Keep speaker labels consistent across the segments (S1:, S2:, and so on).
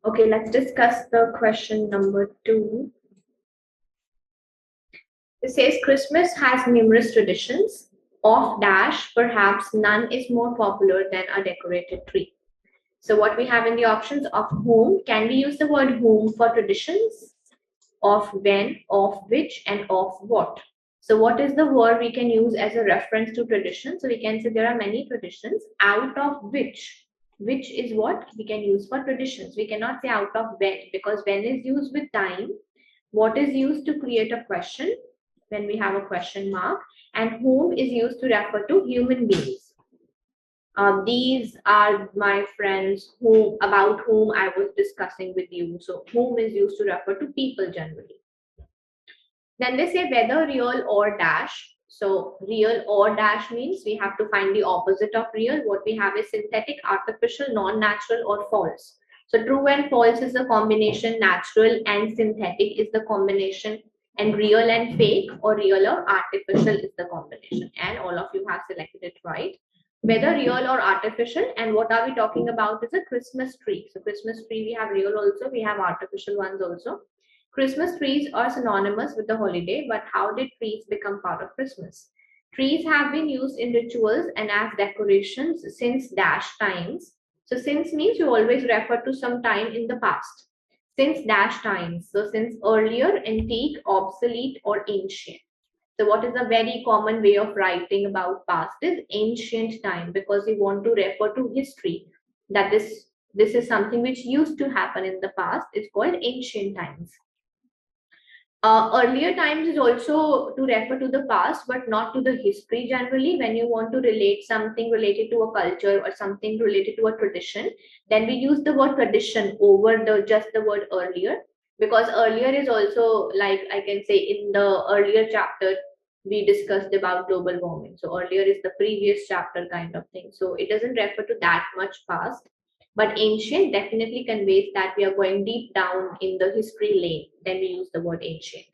S1: Okay, let's discuss the question number 2. It says Christmas has numerous traditions. Of dash, perhaps none is more popular than a decorated tree. So what we have in the options of whom, can we use the word whom for traditions? Of when, of which, and of what. So what is the word we can use as a reference to tradition? So we can say there are many traditions, out of which is what we can use for traditions. We cannot say out of when, because when is used with time. What is used to create a question when we have a question mark, and whom is used to refer to human beings. These are my friends about whom I was discussing with you. So whom is used to refer to people generally. Then they say whether real or dash. So real or dash means we have to find the opposite of real. What we have is synthetic, artificial, non-natural, or false. So true and false is the combination, natural and synthetic is the combination, and real and fake or real or artificial is the combination. And all of you have selected it right. Whether real or artificial, and what are we talking about is a Christmas tree. So Christmas tree, we have real also, we have artificial ones also. Christmas trees are synonymous with the holiday, but how did trees become part of Christmas? Trees have been used in rituals and as decorations since dash times. So since means you always refer to some time in the past. Since dash times, so since earlier, antique, obsolete, or ancient. So what is a very common way of writing about past is ancient time, because you want to refer to history. That this is something which used to happen in the past. It's called ancient times. Earlier times is also to refer to the past, but not to the history generally. When you want to relate something related to a culture or something related to a tradition, then we use the word tradition over just the word earlier, because earlier is also, like I can say, in the earlier chapter we discussed about global warming. So earlier is the previous chapter kind of thing. So it doesn't refer to that much past. But ancient definitely conveys that we are going deep down in the history lane. Then we use the word ancient.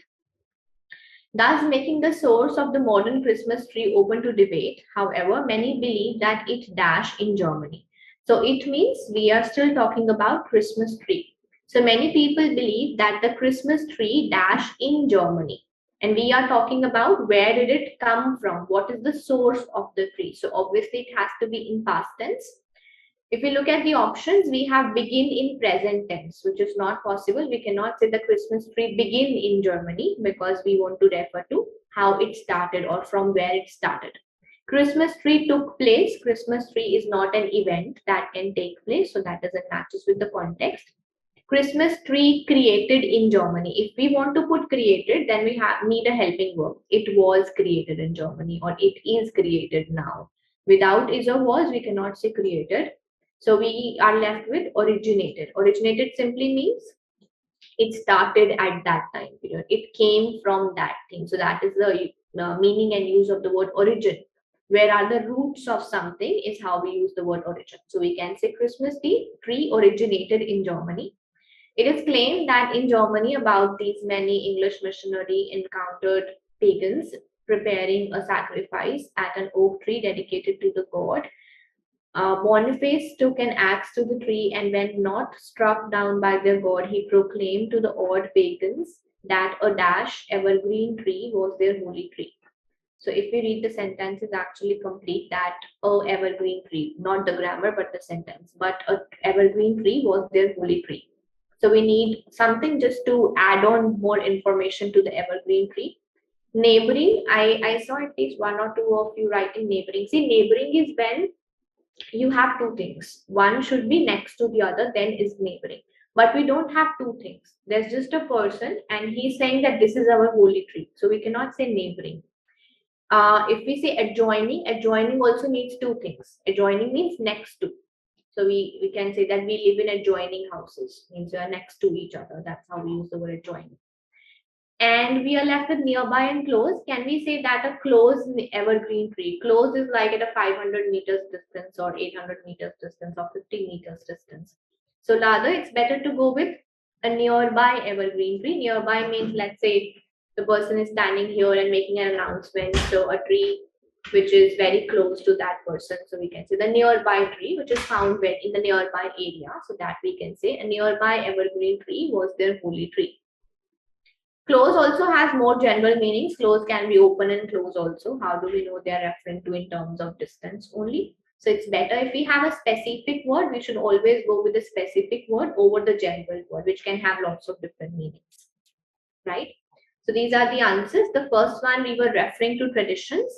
S1: Thus making the source of the modern Christmas tree open to debate. However, many believe that it dash in Germany. So it means we are still talking about Christmas tree. So many people believe that the Christmas tree dash in Germany. And we are talking about where did it come from? What is the source of the tree? So obviously it has to be in past tense. If we look at the options, we have begin in present tense, which is not possible. We cannot say the Christmas tree begin in Germany, because we want to refer to how it started or from where it started. Christmas tree took place. Christmas tree is not an event that can take place, so that doesn't matches with the context. Christmas tree created in Germany. If we want to put created, then we need a helping verb. It was created in Germany, or it is created now. Without is or was, we cannot say created. So we are left with originated. Originated simply means it started at that time period. It came from that thing. So that is the meaning and use of the word origin. Where are the roots of something is how we use the word origin. So we can say Christmas tree originated in Germany. It is claimed that in Germany about these many English missionary encountered pagans preparing a sacrifice at an oak tree dedicated to the god. Boniface took an axe to the tree, and when not struck down by their god, he proclaimed to the awed pagans that a dash evergreen tree was their holy tree. So if we read the sentence is actually complete, that a evergreen tree, not the grammar but the sentence, but a evergreen tree was their holy tree. So we need something just to add on more information to the evergreen tree. Neighboring, I saw at least one or two of you writing neighboring. See, neighboring is when you have two things. One should be next to the other, then is neighboring. But we don't have two things. There's just a person and he's saying that this is our holy tree. So we cannot say neighboring. If we say adjoining, adjoining also needs two things. Adjoining means next to. So we can say that we live in adjoining houses, means we are next to each other. That's how we use the word adjoining. And we are left with nearby and close. Can we say that a close evergreen tree? Close is like at a 500 meters distance or 800 meters distance or 50 meters distance. So rather it's better to go with a nearby evergreen tree. Nearby means, let's say the person is standing here and making an announcement. So a tree which is very close to that person. So we can say the nearby tree, which is found where in the nearby area. So that we can say a nearby evergreen tree was their holy tree. Close also has more general meanings. Close can be open and close also. How do we know they are referring to in terms of distance only? So it's better if we have a specific word, we should always go with the specific word over the general word, which can have lots of different meanings, right? So these are the answers. The first one, we were referring to traditions.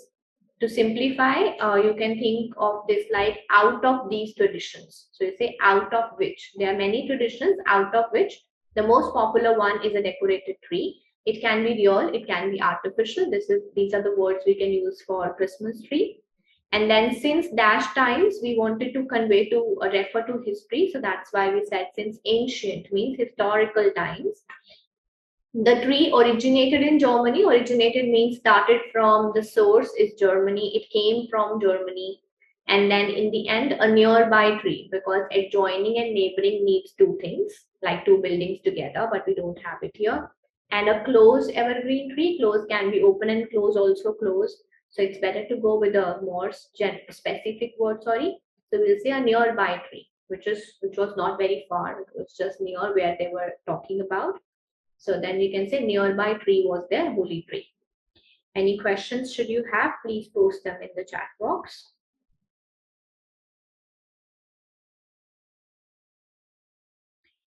S1: To simplify, you can think of this like out of these traditions. So you say out of which. There are many traditions, out of which the most popular one is a decorated tree. It can be real, it can be artificial. These are the words we can use for Christmas tree. And then since dash times, we wanted to convey to refer to history. So that's why we said since ancient means historical times. The tree originated in Germany. Originated means started from, the source is Germany. It came from Germany. And then in the end, a nearby tree, because adjoining and neighboring needs two things, like two buildings together, but we don't have it here. And a closed evergreen tree. Close can be open and close also close. So it's better to go with a more specific word, sorry. So we'll say a nearby tree, which was not very far. It was just near where they were talking about. So then we can say nearby tree was their holy tree. Any questions should you have, please post them in the chat box.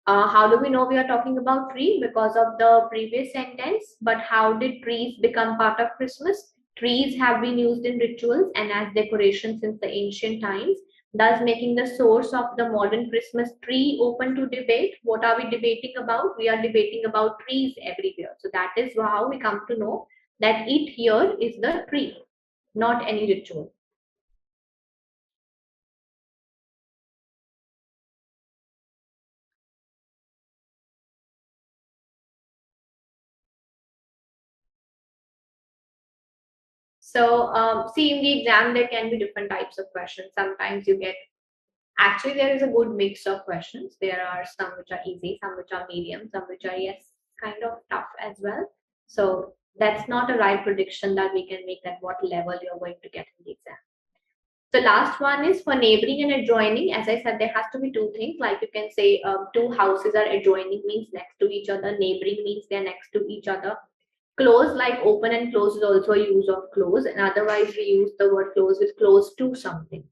S1: How do we know we are talking about tree? Because of the previous sentence. But how did trees become part of Christmas? Trees have been used in rituals and as decoration since the ancient times, thus making the source of the modern Christmas tree open to debate. What are we debating about? We are debating about trees everywhere. So that is how we come to know that it here is the tree, not any ritual. So see, in the exam, there can be different types of questions. Sometimes you get, actually, there is a good mix of questions. There are some which are easy, some which are medium, some which are, yes, kind of tough as well. So that's not a right prediction that we can make that what level you're going to get in the exam. The last one is for neighboring and adjoining. As I said, there has to be two things. Like you can say two houses are adjoining means next to each other. Neighboring means they're next to each other. Close, like open and close, is also a use of close. And otherwise, we use the word close with close to something.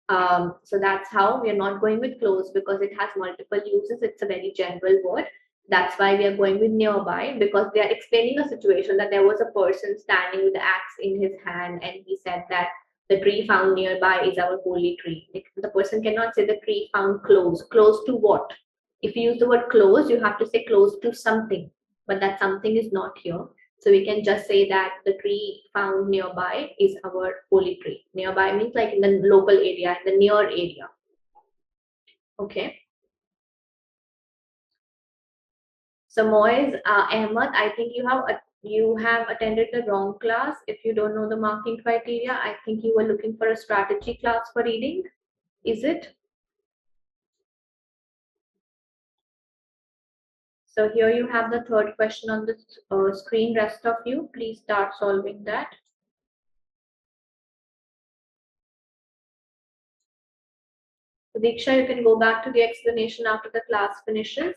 S1: So that's how we are not going with close because it has multiple uses. It's a very general word. That's why we are going with nearby, because they are explaining a situation that there was a person standing with the axe in his hand and he said that the tree found nearby is our holy tree. The person cannot say the tree found close. Close to what? If you use the word close, you have to say close to something, but that something is not here. So we can just say that the tree found nearby is our holy tree. Nearby means like in the local area, in the near area. Okay. So Ahmed, I think you have attended the wrong class. If you don't know the marking criteria, I think you were looking for a strategy class for reading. Is it? So here you have the third question on the screen. Rest of you, please start solving that. So Diksha, you can go back to the explanation after the class finishes.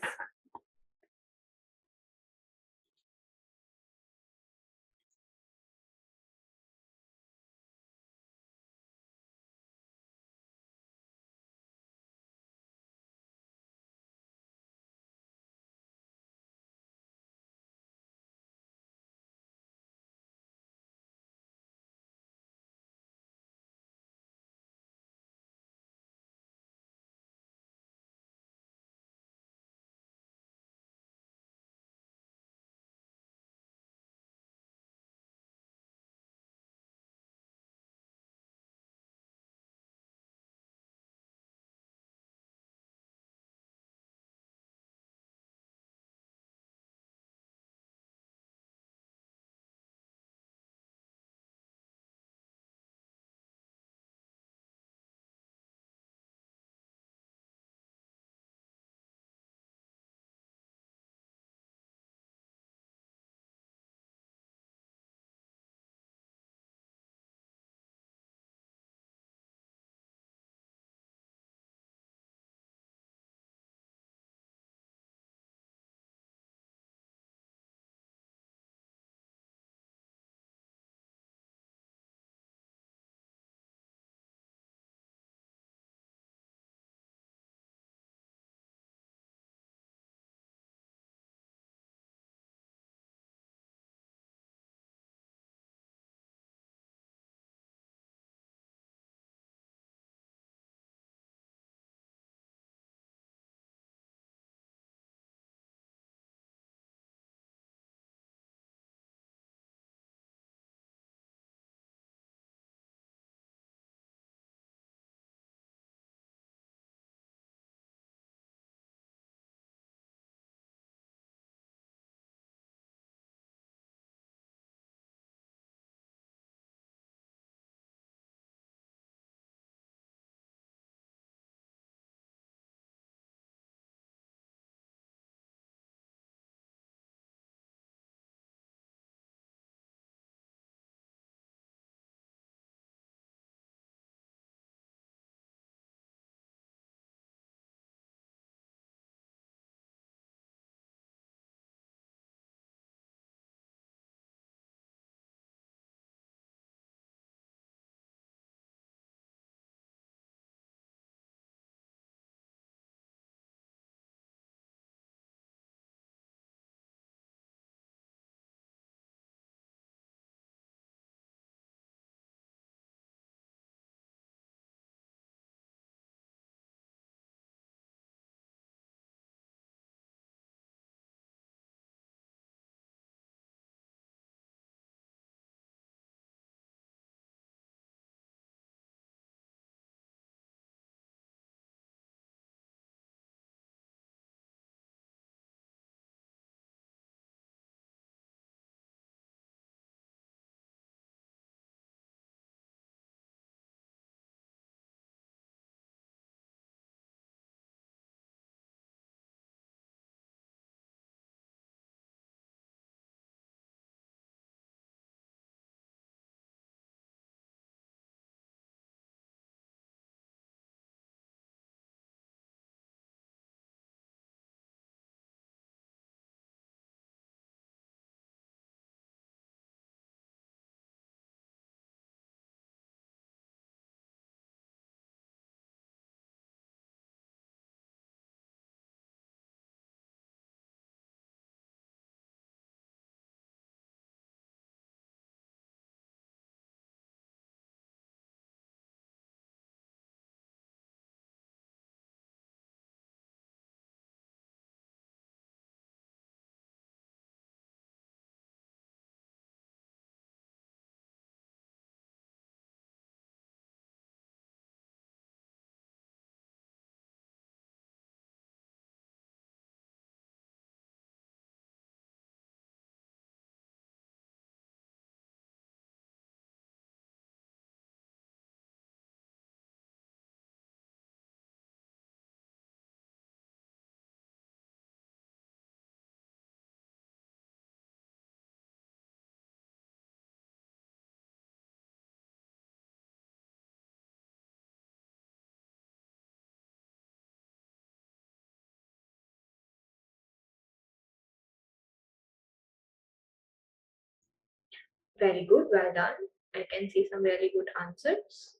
S1: Very good, well done. I can see some really good answers.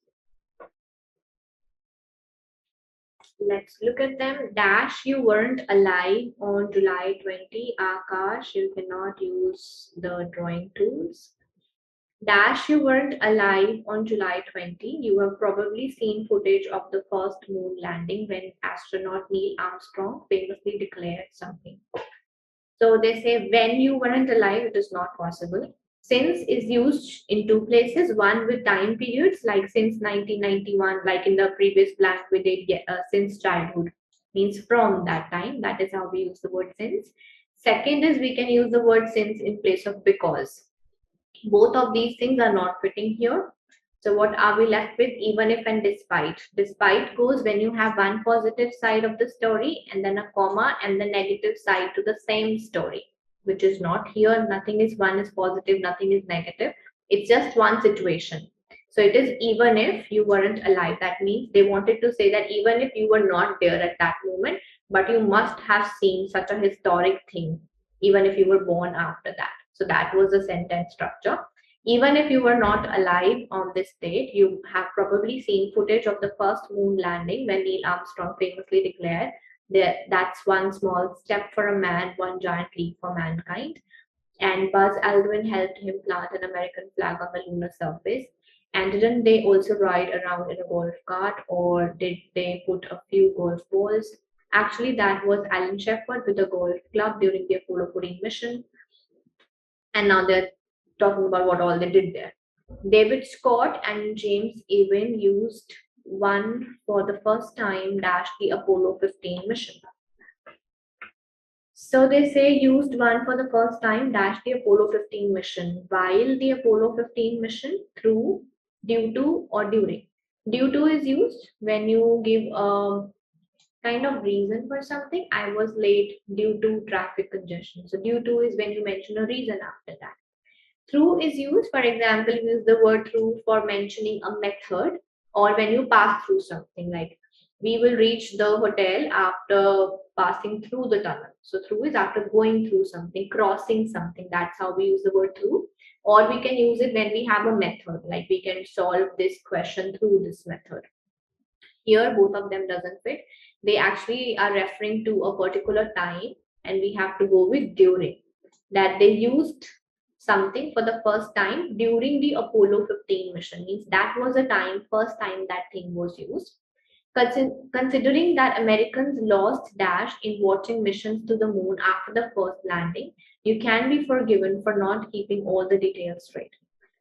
S1: Let's look at them. Dash, you weren't alive on July 20. Akash, you cannot use the drawing tools. Dash, you weren't alive on July 20. You have probably seen footage of the first moon landing when astronaut Neil Armstrong famously declared something. So they say when you weren't alive, it is not possible. Since is used in two places, one with time periods like since 1991, like in the previous blank we did since childhood, means from that time. That is how we use the word since. Second is we can use the word since in place of because. Both of these things are not fitting here. So what are we left with? Even if and despite. Despite goes when you have one positive side of the story and then a comma and the negative side to the same story, which is not here. Nothing is one is positive, nothing is negative. It's just one situation. So it is even if you weren't alive. That means they wanted to say that even if you were not there at that moment, but you must have seen such a historic thing, even if you were born after that. So that was the sentence structure. Even if you were not alive on this date, you have probably seen footage of the first moon landing when Neil Armstrong famously declared that that's one small step for a man, one giant leap for mankind. And Buzz Aldrin helped him plant an American flag on the lunar surface. And didn't they also ride around in a golf cart, or did they put a few golf balls? Actually, that was Alan Shepard with a golf club during the 𝗂𝗍𝗂𝗃 mission. And now they're talking about what all they did there. David Scott and James Irwin used one for the first time dash the Apollo 15 mission. So they say used one for the first time dash the Apollo 15 mission. While the Apollo 15 mission, through, due to, or during. Due to is used when you give a kind of reason for something. I was late due to traffic congestion. So due to is when you mention a reason after that. Through is used, for example, you use the word through for mentioning a method, or when you pass through something, like we will reach the hotel after passing through the tunnel. So through is after going through something, crossing something. That's how we use the word through. Or we can use it when we have a method, like we can solve this question through this method. Here, both of them doesn't fit. They actually are referring to a particular time, and we have to go with during. That they used something for the first time during the Apollo 15 mission, means that was the time, first time that thing was used. Considering that Americans lost dash in watching missions to the moon after the first landing, you can be forgiven for not keeping all the details straight.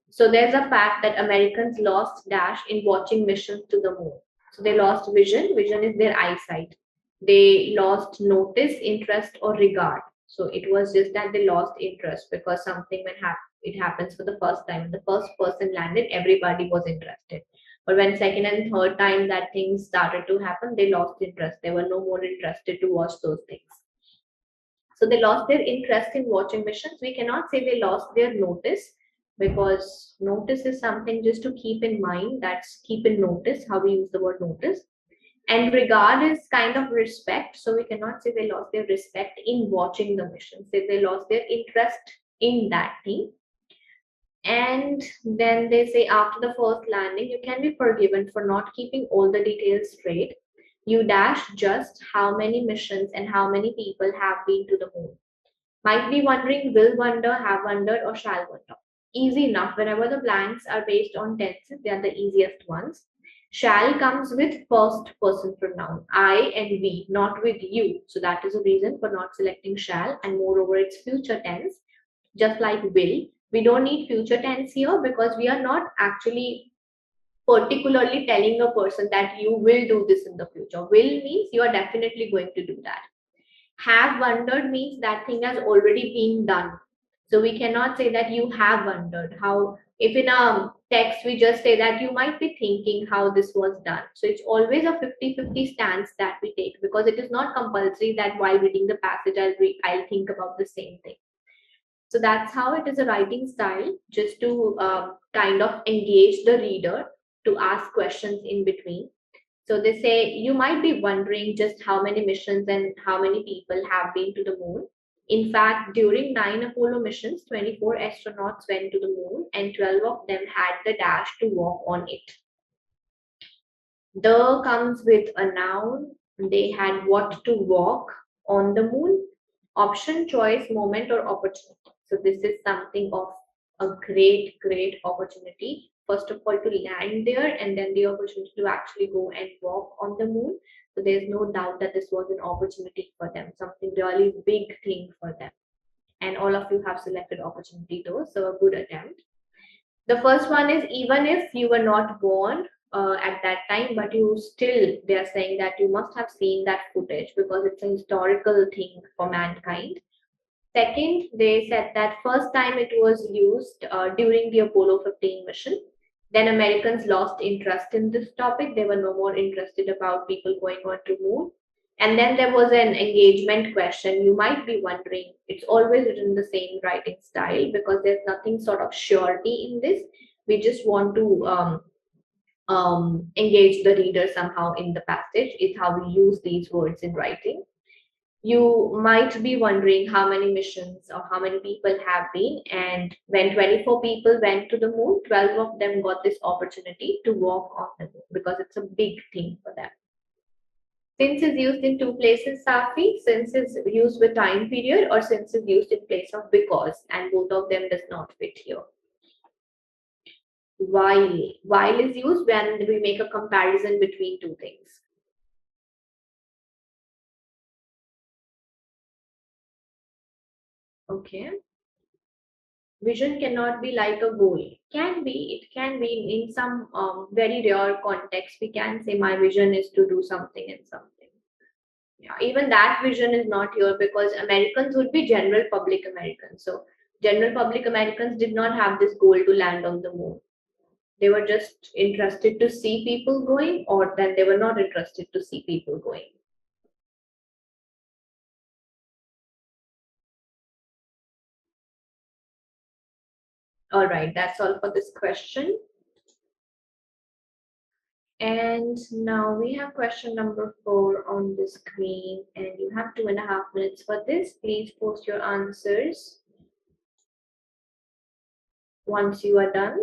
S1: So there's a fact that Americans lost dash in watching missions to the moon. So they lost vision. Vision is their eyesight. They lost notice, interest, or regard. So it was just that they lost interest because something when it happens for the first time. The first person landed, everybody was interested. But when second and third time that things started to happen, they lost interest. They were no more interested to watch those things. So they lost their interest in watching missions. We cannot say they lost their notice, because notice is something just to keep in mind. That's keep in notice, how we use the word notice. And regard is kind of respect. So we cannot say they lost their respect in watching the mission. Say they lost their interest in that thing. And then they say after the first landing, you can be forgiven for not keeping all the details straight. You dash just how many missions and how many people have been to the moon. Might be wondering, will wonder, have wondered, or shall wonder. Easy enough. Whenever the blanks are based on tenses, they are the easiest ones. Shall comes with first person pronoun, I and we, not with you. So that is a reason for not selecting shall, and moreover it's future tense, just like will. We don't need future tense here because we are not actually particularly telling a person that you will do this in the future. Will means you are definitely going to do that. Have wondered means that thing has already been done. So we cannot say that you have wondered. How, if in a text we just say that you might be thinking how this was done. So it's always a 50-50 stance that we take, because it is not compulsory that while reading the passage I'll think about the same thing. So that's how it is a writing style, just to kind of engage the reader to ask questions in between. So they say you might be wondering just how many missions and how many people have been to the moon. In fact, during 9 Apollo missions, 24 astronauts went to the moon and 12 of them had the dash to walk on it. The comes with a noun. They had what to walk on the moon. Option, choice, moment, or opportunity. So this is something of a great opportunity. First of all, to land there, and then the opportunity to actually go and walk on the moon. So there's no doubt that this was an opportunity for them, something really big thing for them. And all of you have selected opportunity though, so a good attempt. The first one is, even if you were not born at that time, but you still, they are saying that you must have seen that footage because it's a historical thing for mankind. Second, they said that first time it was used during the Apollo 15 mission. Then Americans lost interest in this topic. They were no more interested about people going on to moon. And then there was an engagement question. You might be wondering, it's always written in the same writing style because there's nothing sort of surety in this. We just want to engage the reader somehow in the passage. It's how we use these words in writing. You might be wondering how many missions or how many people have been. And when 24 people went to the moon, 12 of them got this opportunity to walk on the moon because it's a big thing for them. Since is used in two places, Safi. Since is used with time period, or since is used in place of because, and both of them does not fit here. While is used when we make a comparison between two things. Okay. Vision cannot be like a goal. Can be, it can be in some very rare context. We can say my vision is to do something and something. Yeah, even that vision is not here because Americans would be general public Americans. So general public Americans did not have this goal to land on the moon. They were just interested to see people going, or then they were not interested to see people going. All right, that's all for this question. And now we have question number 4 on the screen, and you have 2.5 minutes for this. Please post your answers once you are done.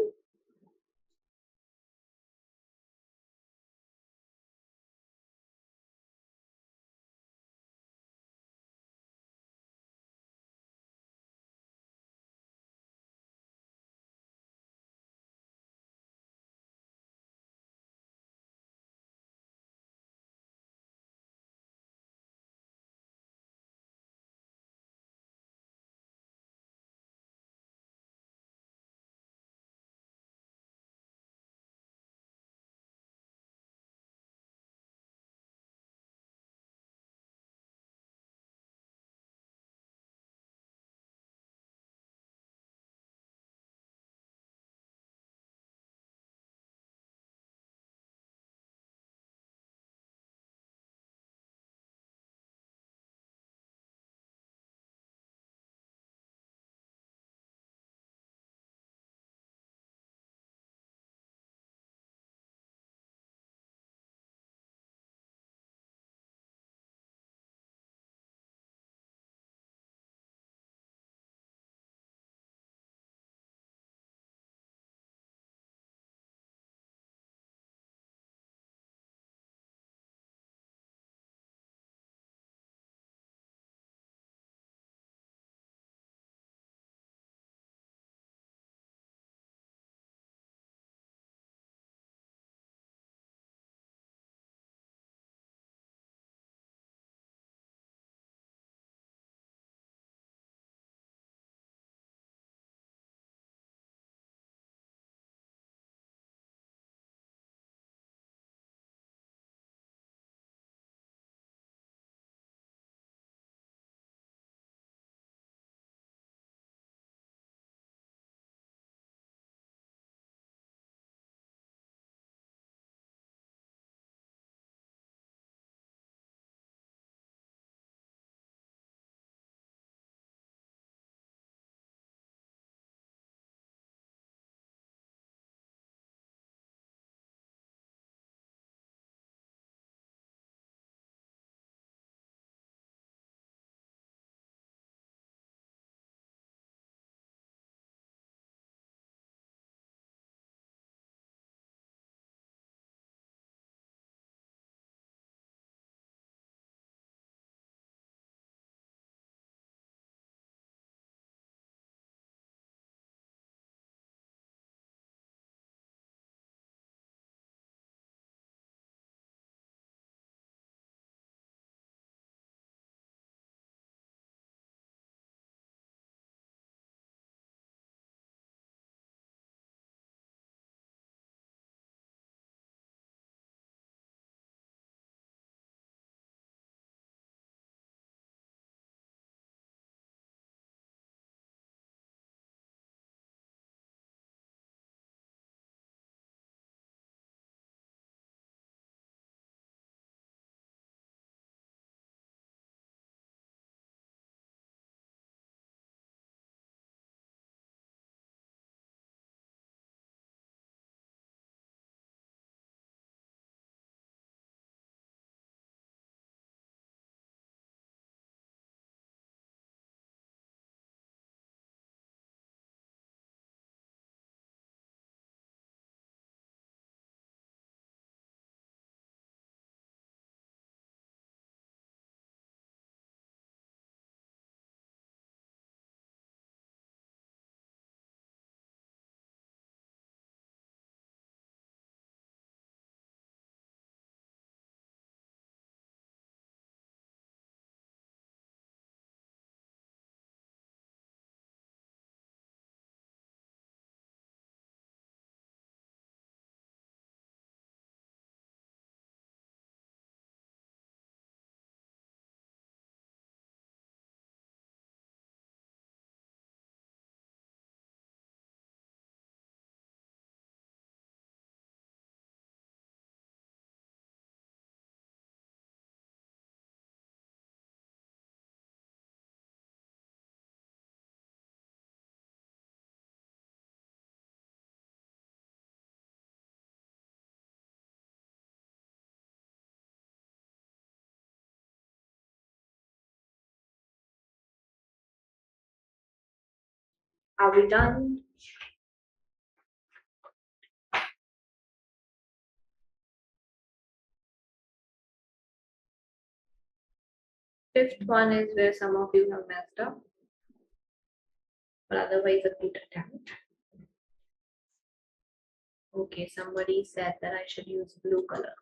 S1: Are we done? Fifth one is where some of you have messed up, but otherwise a good attempt. Okay, somebody said that I should use blue color.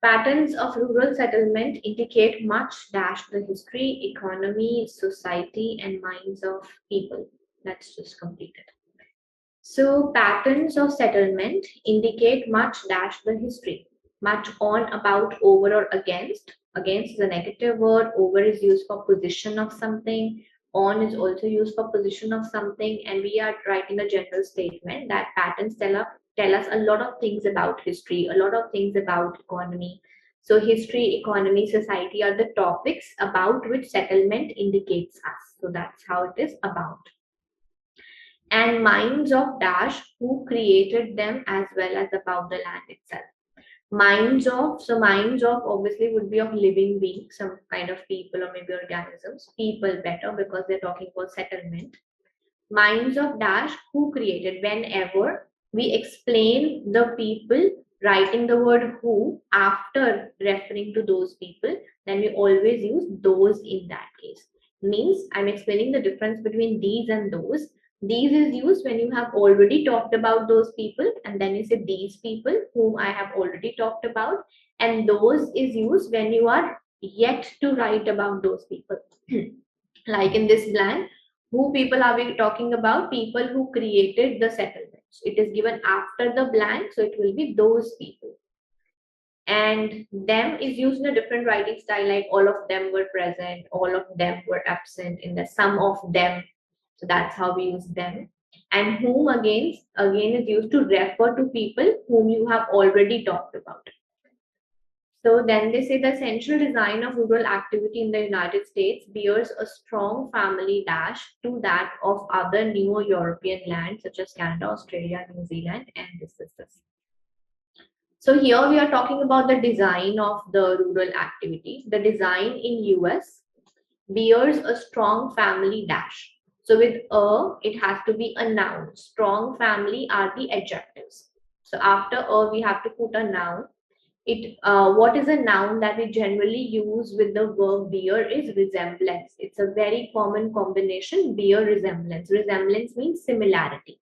S1: Patterns of rural settlement indicate much dash the history, economy, society, and minds of people. Let's just complete it. So patterns of settlement indicate much dash the history. Much on, about, over, or against. Against is a negative word. Over is used for position of something. On is also used for position of something. And we are writing a general statement that patterns tell us a lot of things about history, a lot of things about economy. So history, economy, society are the topics about which settlement indicates us. So that's how it is about. And minds of dash who created them as well as about the land itself. Minds of, so minds of obviously would be of living beings, some kind of people or maybe organisms. People better because they're talking about settlement. Minds of dash who created. Whenever we explain the people, writing the word who after referring to those people, then we always use those in that case. Means I'm explaining the difference between these and those. These is used when you have already talked about those people, and then you say these people whom I have already talked about, and those is used when you are yet to write about those people. Like in this blank, who people are we talking about? People who created the settlements. It is given after the blank, so it will be those people. And them is used in a different writing style, like all of them were present, all of them were absent, in the sum of them. So that's how we use them. And whom again is used to refer to people whom you have already talked about. So then they say the central design of rural activity in the United States bears a strong family dash to that of other Neo-European lands such as Canada, Australia, New Zealand, and this is this. So here we are talking about the design of the rural activity. The design in US bears a strong family dash. So with a, it has to be a noun. Strong family are the adjectives. So after a, we have to put a noun. What is a noun that we generally use with the verb bear is resemblance. It's a very common combination, bear resemblance. Resemblance means similarity.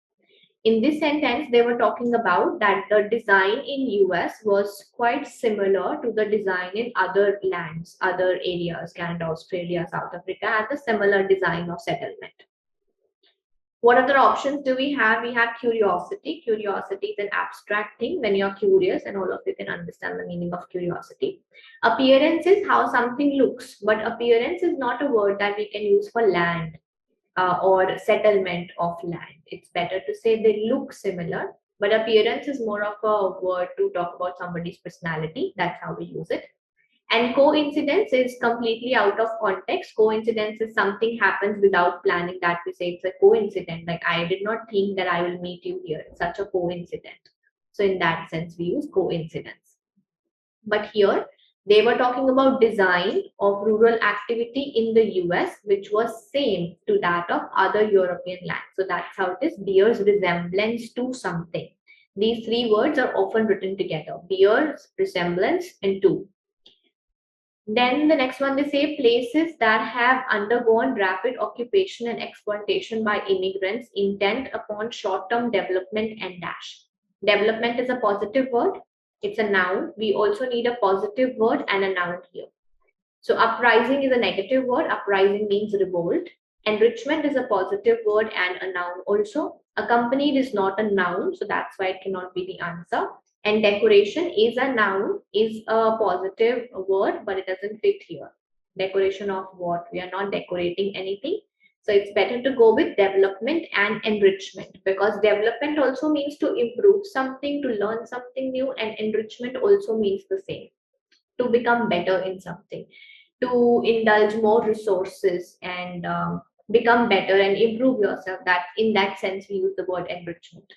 S1: In this sentence, they were talking about that the design in US was quite similar to the design in other lands, other areas, Canada, Australia, South Africa, had a similar design of settlement. What other options do we have? We have curiosity. Curiosity is an abstract thing when you're curious, and all of you can understand the meaning of curiosity. Appearance is how something looks, but appearance is not a word that we can use for land or settlement of land. It's better to say they look similar, but appearance is more of a word to talk about somebody's personality. That's how we use it. And coincidence is completely out of context. Coincidence is something happens without planning that we say it's a coincidence. Like I did not think that I will meet you here. It's such a coincidence. So in that sense, we use coincidence. But here they were talking about design of rural activity in the US, which was same to that of other European lands. So that's how it is. Bears resemblance to something. These three words are often written together. Bears, resemblance, and to. Then the next one, they say places that have undergone rapid occupation and exploitation by immigrants intent upon short-term development and dash. Development is a positive word. It's a noun. We also need a positive word and a noun here. So uprising is a negative word. Uprising means revolt. Enrichment is a positive word and a noun also. Accompanied is not a noun, so that's why it cannot be the answer. And decoration is a noun, is a positive word, but it doesn't fit here. Decoration of what? We are not decorating anything. So it's better to go with development and enrichment, because development also means to improve something, to learn something new, and enrichment also means the same, to become better in something, to indulge more resources and become better and improve yourself. That in that sense we use the word enrichment.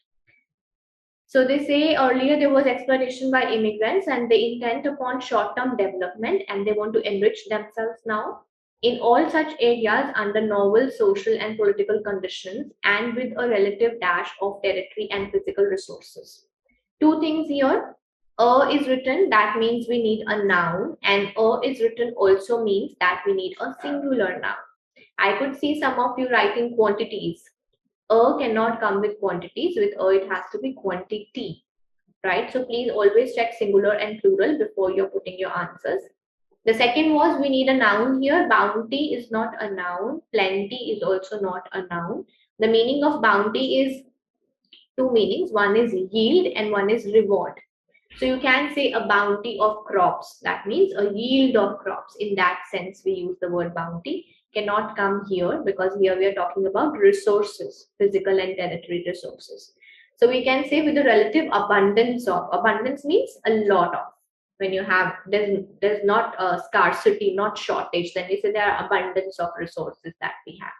S1: So they say earlier there was exploitation by immigrants and they intend upon short-term development and they want to enrich themselves now. in all such areas under novel social and political conditions and with a relative dash of territory and physical resources. Two things here. Is written, that means we need a noun, and is written also means that we need a singular noun. I could see some of you writing quantities. Cannot come with quantities. With it has to be quantity, right? So please always check singular and plural before you're putting your answers. The second was we need a noun here. Bounty is not a noun. Plenty is also not a noun. The meaning of bounty is two meanings. One is yield and one is reward. So you can say a bounty of crops. That means a yield of crops. In that sense, we use the word bounty. Cannot come here because here we are talking about resources, physical and territory resources. So we can say with a relative abundance of. Abundance means a lot of. When you have, there's not a scarcity, not shortage, then we say there are abundance of resources that we have.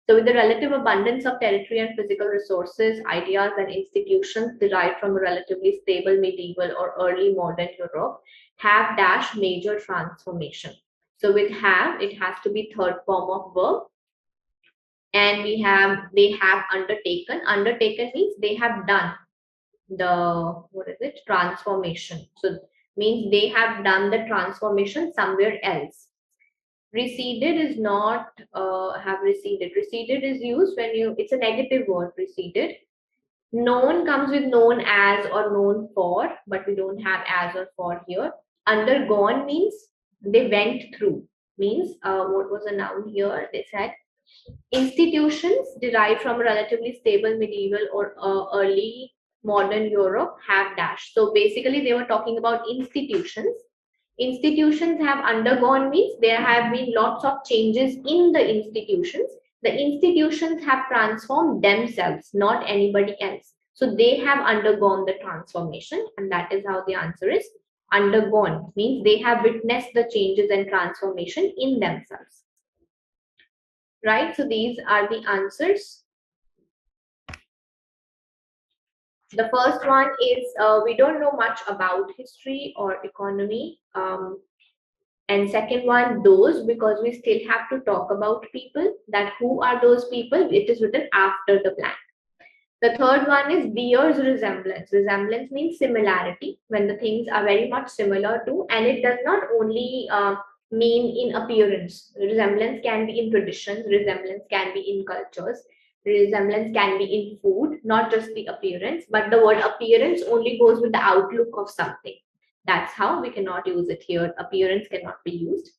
S1: So with the relative abundance of territory and physical resources, ideas and institutions derived from a relatively stable medieval or early modern Europe have dash major transformation. So with have, it has to be third form of verb. And we have, they have undertaken. Undertaken means they have done the, transformation. So means they have done the transformation somewhere else. Receded is not have receded. Receded is used when you, it's a negative word, receded. Known comes with known as or known for, but we don't have as or for here. Undergone means they went through. Means what was a noun here? They said institutions derived from a relatively stable medieval or early modern Europe have dash. So basically they were talking about institutions. Institutions have undergone means there have been lots of changes in the institutions. The institutions have transformed themselves, not anybody else. So they have undergone the transformation, and that is how the answer is undergone. Means they have witnessed the changes and transformation in themselves. Right? So these are the answers. The first one is we don't know much about history or economy. And second one, those, because we still have to talk about people, that who are those people, it is written after the blank. The third one is bears resemblance. Resemblance means similarity, when the things are very much similar to, and it does not only mean in appearance. Resemblance can be in traditions, resemblance can be in cultures, resemblance can be in food, not just the appearance, but the word appearance only goes with the outlook of something. That's how we cannot use it here. Appearance cannot be used.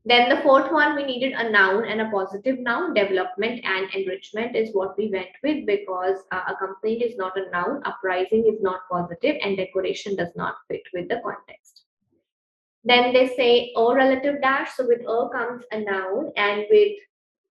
S1: Then the fourth one, we needed a noun and a positive noun. Development and enrichment is what we went with, because a complaint is not a noun, uprising is not positive, and decoration does not fit with the context. Then they say a relative dash. So with a comes a noun, and with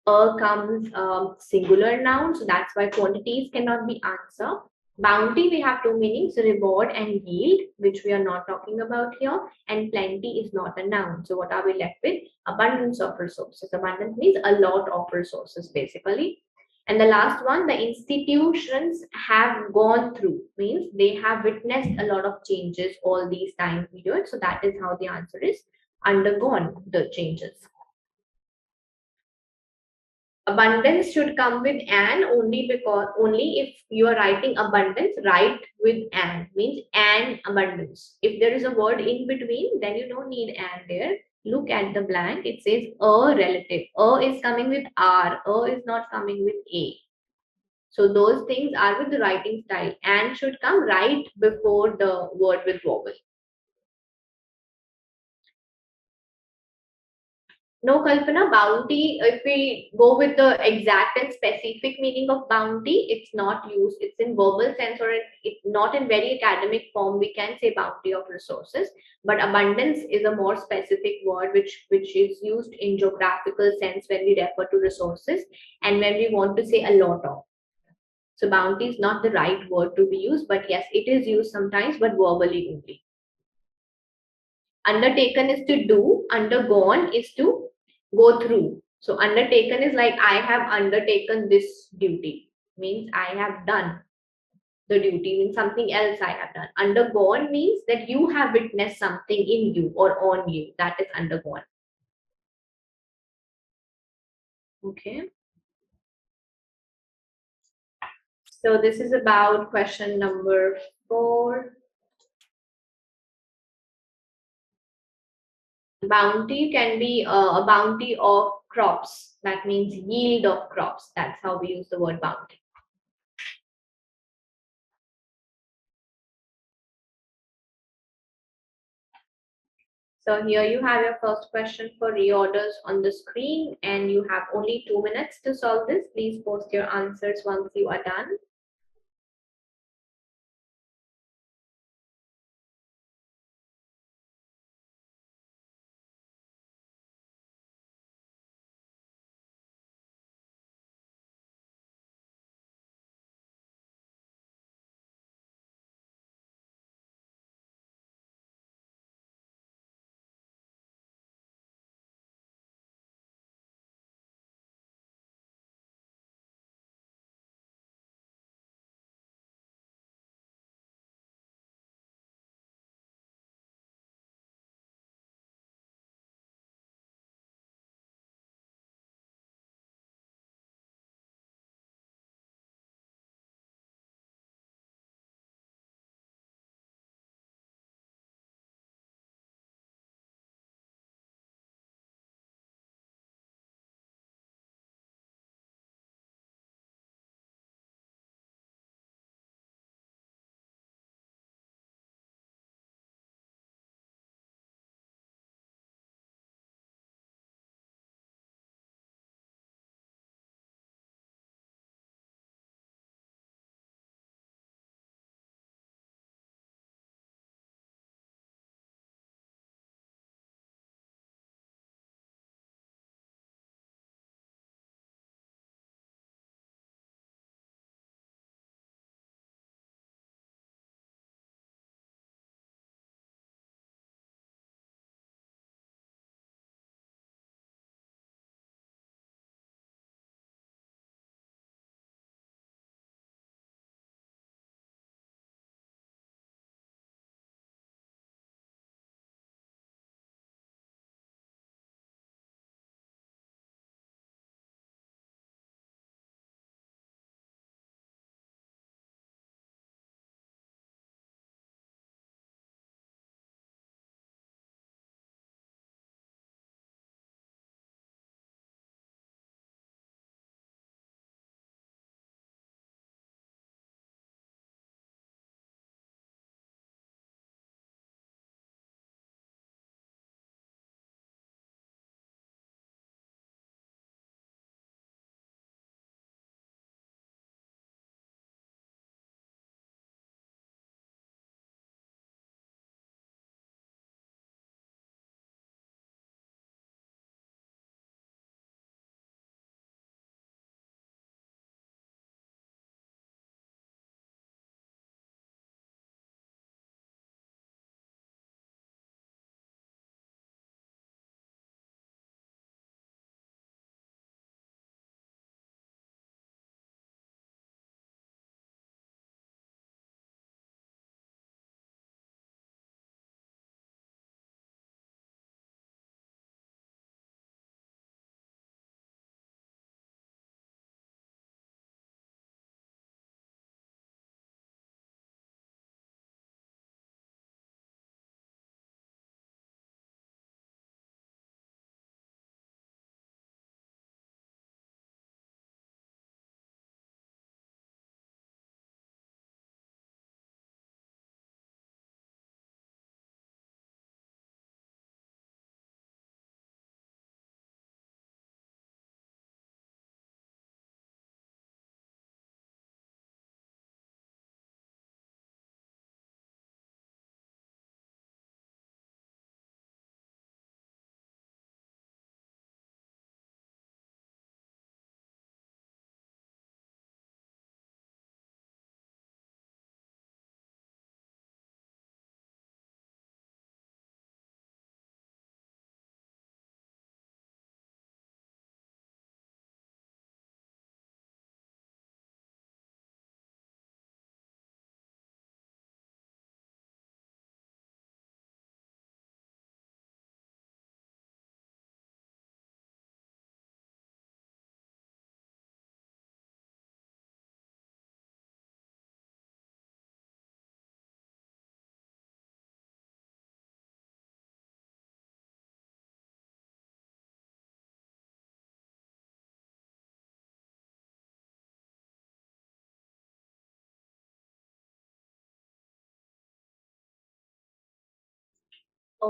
S1: a comes singular noun. So that's why quantities cannot be answer. Bounty, we have two meanings, reward and yield, which we are not talking about here. And plenty is not a noun. So what are we left with? Abundance of resources. Abundance means a lot of resources, basically. And the last one, the institutions have gone through, means they have witnessed a lot of changes all these time periods. So that is how the answer is undergone the changes. Abundance should come with an only if you are writing abundance, write with an, means an abundance. If there is a word in between, then you don't need an there. Look at the blank, it says a relative. A is coming with R, a is not coming with a. So those things are with the writing style. And should come right before the word with vowel. No, Kalpana, bounty, if we go with the exact and specific meaning of bounty, it's not used. It's in verbal sense, or it's not in very academic form. We can say bounty of resources, but abundance is a more specific word which is used in geographical sense when we refer to resources and when we want to say a lot of. So bounty is not the right word to be used, but yes, it is used sometimes, but verbally only. Undertaken is to do, undergone is to go through. So undertaken is like I have undertaken this duty, means I have done the duty, means something else I have done. Undergone means that you have witnessed something in you or on you, that is undergone. Okay. So this is about question number 4. Bounty can be a bounty of crops. That means yield of crops. That's how we use the word bounty. So here you have your first question for reorders on the screen, and you have only 2 minutes to solve this. Please post your answers once you are done.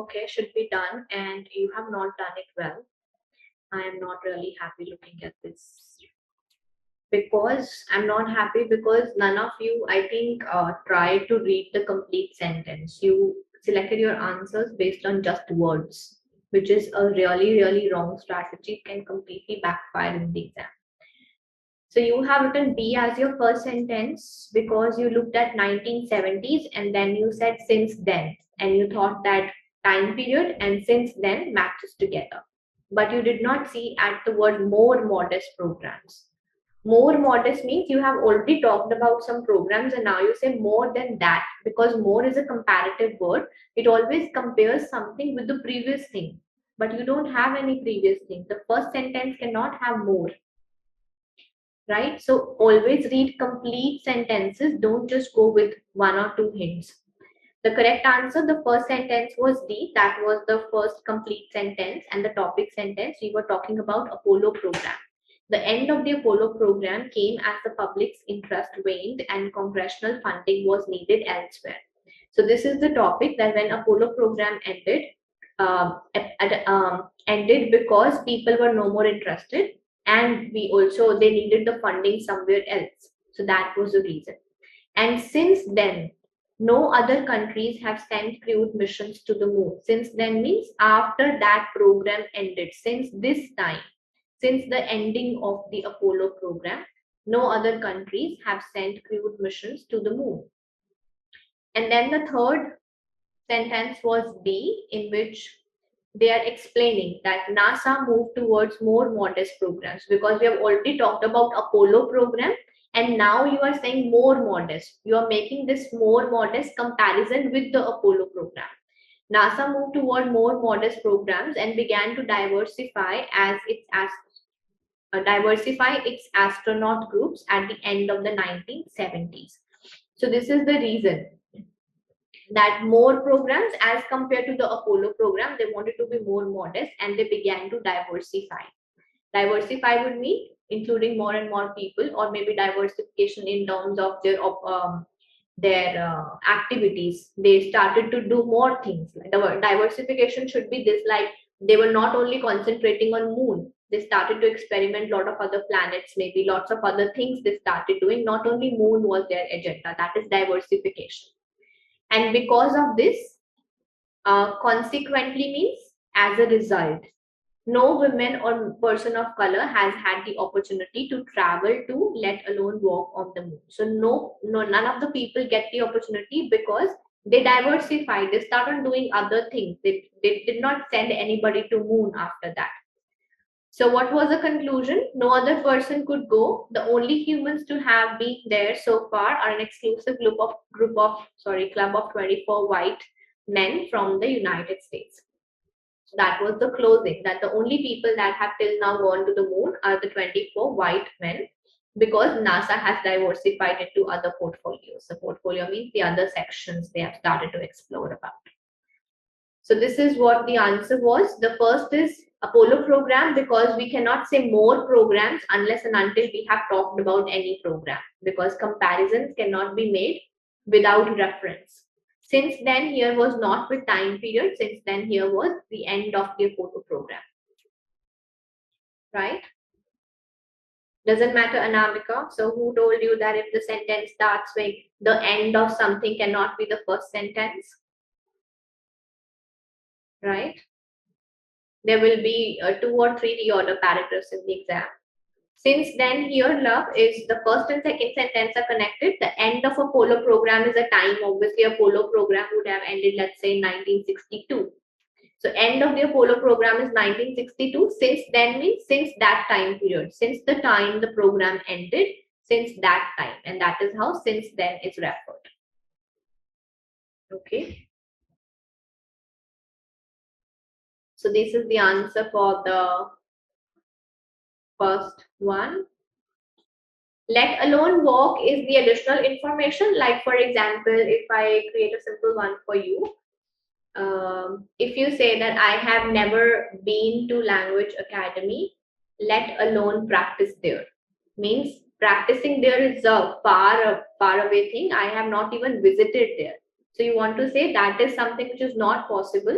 S1: okay, should be done, and you have not done it well. I am not really happy looking at this, because I'm not happy because none of you, I think, tried to read the complete sentence. You selected your answers based on just words, which is a really, really wrong strategy. It can completely backfire in the exam. So you have written B as your first sentence because you looked at 1970s and then you said since then, and you thought that time period and since then matches together. But you did not see at the word more modest programs. More modest means you have already talked about some programs and now you say more than that, because more is a comparative word. It always compares something with the previous thing, but you don't have any previous thing. The first sentence cannot have more, right? So always read complete sentences. Don't just go with one or two hints. The correct answer, the first sentence was D. That was the first complete sentence, and the topic sentence, we were talking about Apollo program. The end of the Apollo program came as the public's interest waned and congressional funding was needed elsewhere. So this is the topic, that when Apollo program ended, ended because people were no more interested, and they needed the funding somewhere else. So that was the reason. And since then, no other countries have sent crewed missions to the moon. Since then means after that program ended. Since this time, since the ending of the Apollo program, no other countries have sent crewed missions to the moon. And then the third sentence was B, in which they are explaining that NASA moved towards more modest programs, because we have already talked about Apollo program, and now you are saying more modest. You are making this more modest comparison with the Apollo program. NASA moved toward more modest programs and began to diversify its astronaut groups at the end of the 1970s. So this is the reason that more programs as compared to the Apollo program, they wanted to be more modest and they began to diversify. Diversify would mean including more and more people, or maybe diversification in terms of their activities. They started to do more things. The diversification should be this, like they were not only concentrating on moon, they started to experiment a lot of other planets, maybe lots of other things they started doing. Not only moon was their agenda. That is diversification. And because of this, consequently means as a result, no woman or person of color has had the opportunity to travel to, let alone walk on the moon. So none of the people get the opportunity because they diversified. They started doing other things. They did not send anybody to moon after that. So what was the conclusion? No other person could go. The only humans to have been there so far are an exclusive club of 24 white men from the United States. So that was the closing, that the only people that have till now gone to the moon are the 24 white men, because NASA has diversified into other portfolios. The portfolio means the other sections they have started to explore about. So this is what the answer was. The first is Apollo program, because we cannot say more programs unless and until we have talked about any program, because comparisons cannot be made without reference. Since then here was not with time period. Since then here was the end of the Apollo program. Right? Doesn't matter, Anamika. So who told you that if the sentence starts with the end of something cannot be the first sentence? Right? There will be 2 or 3 reorder paragraphs in the exam. Since then here, love, is the first and second sentence are connected. The end of Apollo program is a time. Obviously, Apollo program would have ended, let's say, in 1962. So end of the Apollo program is 1962. Since then means since that time period. Since the time the program ended, since that time. And that is how since then is referred. Okay. So this is the answer for the first one. Let alone walk is the additional information. Like, for example, if I create a simple one for you, if you say that I have never been to language academy, let alone practice there, means practicing there is a far away thing. I have not even visited there. So you want to say that is something which is not possible.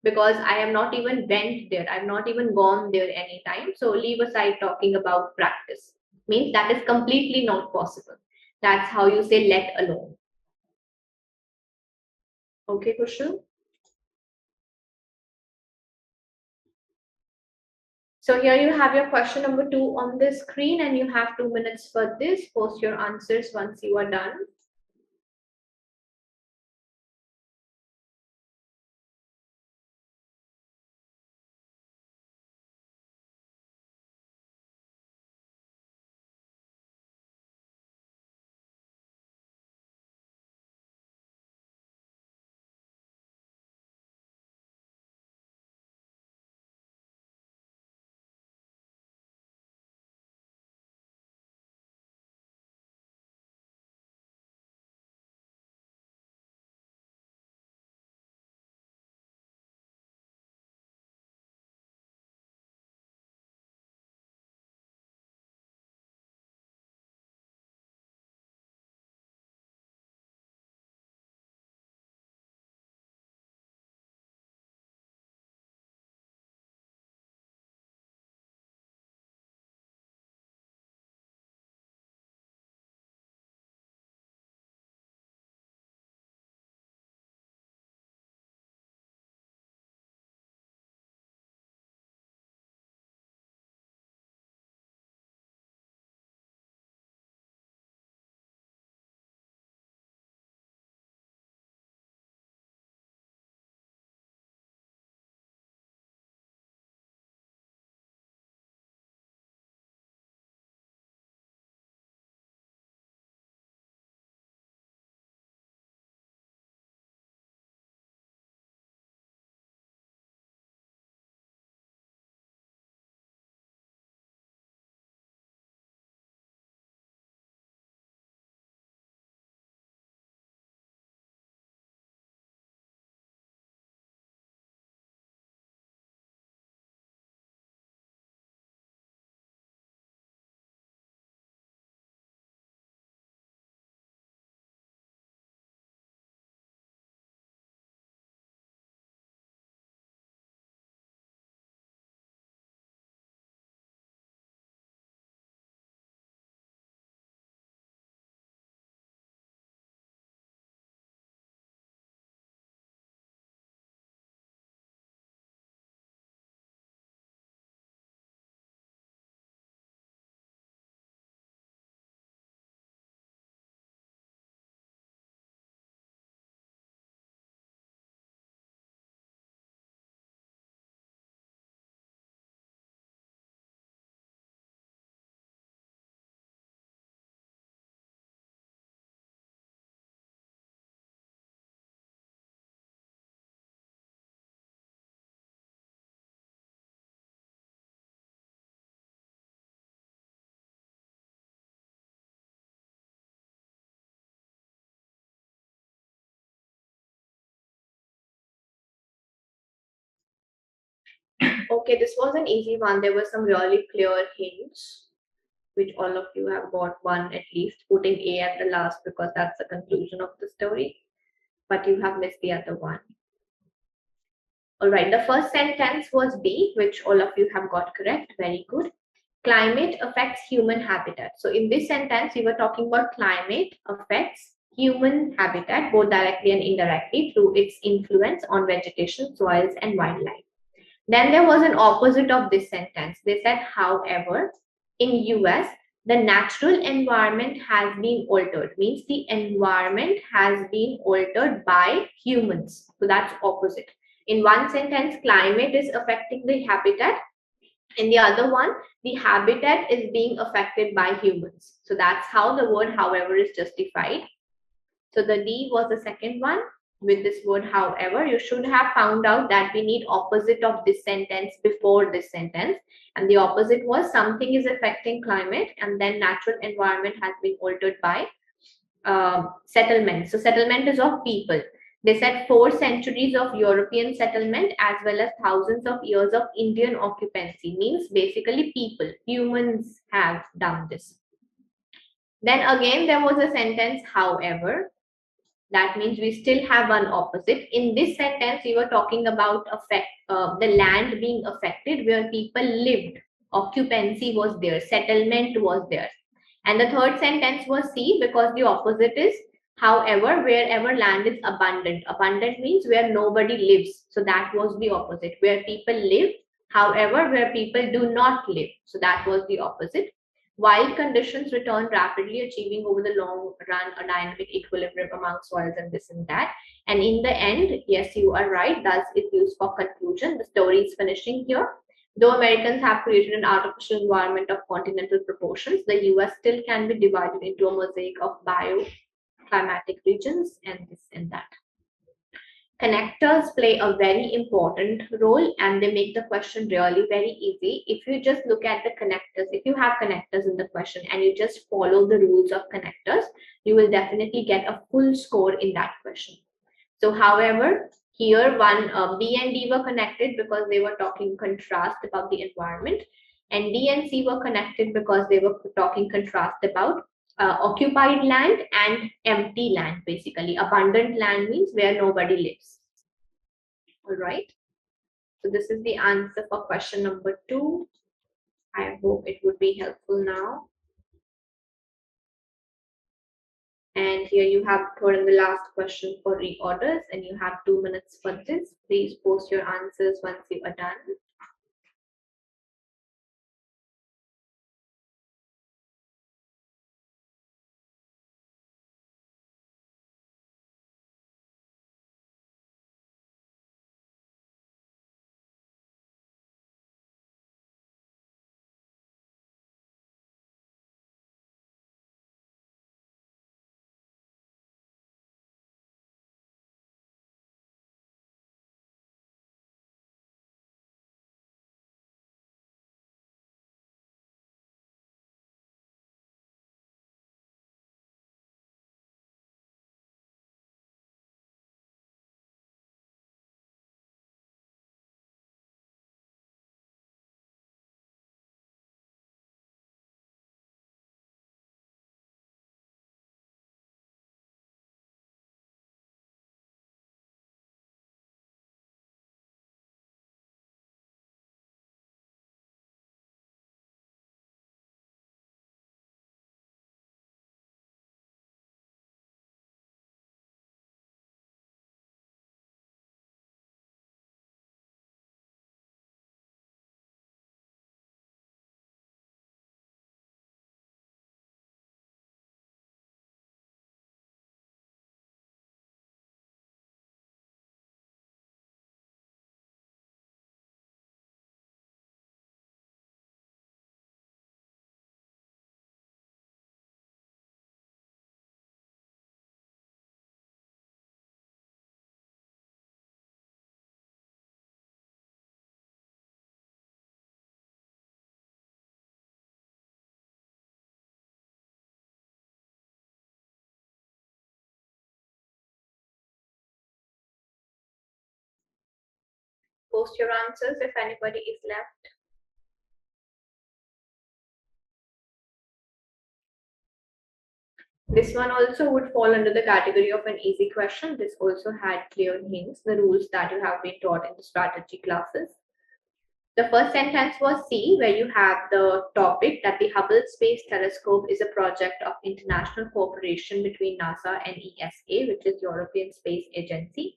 S1: because I have not even went there. I've not even gone there anytime. So leave aside talking about practice. Means that is completely not possible. That's how you say let alone. Okay, Kushal? So here you have your question number 2 on the screen, and you have 2 minutes for this. Post your answers once you are done. Okay, this was an easy one. There were some really clear hints, which all of you have got one at least, putting A at the last because that's the conclusion of the story. But you have missed the other one. All right, the first sentence was B, which all of you have got correct. Very good. Climate affects human habitat. So in this sentence, we were talking about climate affects human habitat, both directly and indirectly, through its influence on vegetation, soils, and wildlife. Then there was an opposite of this sentence. They said, however, in US, the natural environment has been altered. Means the environment has been altered by humans. So that's opposite. In one sentence, climate is affecting the habitat. In the other one, the habitat is being affected by humans. So that's how the word however is justified. So the D was the second one. With this word however, you should have found out that we need opposite of this sentence before this sentence, and the opposite was something is affecting climate and then natural environment has been altered by settlement. So settlement is of people. They said 4 centuries of European settlement as well as thousands of years of Indian occupancy. Means basically people, humans have done this. Then again there was a sentence however. That means we still have one opposite. In this sentence, we were talking about the land being affected where people lived. Occupancy was there, settlement was there. And the third sentence was C, because the opposite is however, wherever land is abundant. Abundant means where nobody lives. So that was the opposite. Where people live, however, where people do not live. So that was the opposite. While conditions return rapidly, achieving over the long run a dynamic equilibrium among soils and this and that. And in the end, yes, you are right. Thus, it used for conclusion. The story is finishing here. Though Americans have created an artificial environment of continental proportions, the US still can be divided into a mosaic of bioclimatic regions and this and that. Connectors play a very important role and they make the question really very easy. If you just look at the connectors, if you have connectors in the question and you just follow the rules of connectors, you will definitely get a full score in that question. So however, here one B and D were connected because they were talking contrast about the environment, and D and C were connected because they were talking contrast about occupied land and empty land. Basically, abundant land means where nobody lives. All right. So this is the answer for question number 2. I hope it would be helpful now. And here you have third and the last question for reorders, and you have 2 minutes for this. Please post your answers once you are done. Post your answers if anybody is left. This one also would fall under the category of an easy question. This also had clear hints, the rules that you have been taught in the strategy classes. The first sentence was C, where you have the topic that the Hubble Space Telescope is a project of international cooperation between NASA and ESA, which is European Space Agency.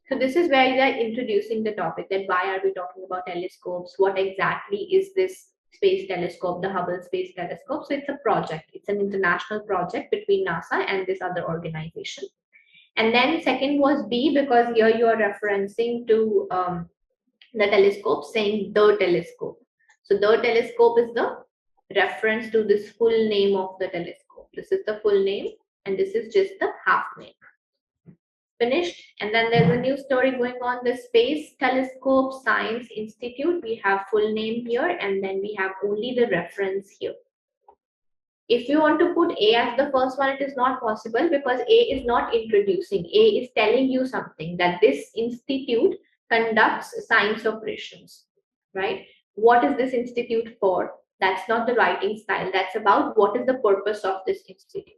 S1: So this is where they are introducing the topic, that why are we talking about telescopes? What exactly is this space telescope, the Hubble Space Telescope? So it's a project. It's an international project between NASA and this other organization. And then second was B, because here you are referencing to the telescope, saying the telescope. So the telescope is the reference to this full name of the telescope. This is the full name and this is just the half name. Finished. And then there's a new story going on, the Space Telescope Science Institute. We have full name here and then we have only the reference here. If you want to put A as the first one, it is not possible because A is not introducing. A is telling you something, that this institute conducts science operations, right? What is this institute for? That's not the writing style. That's about what is the purpose of this institute.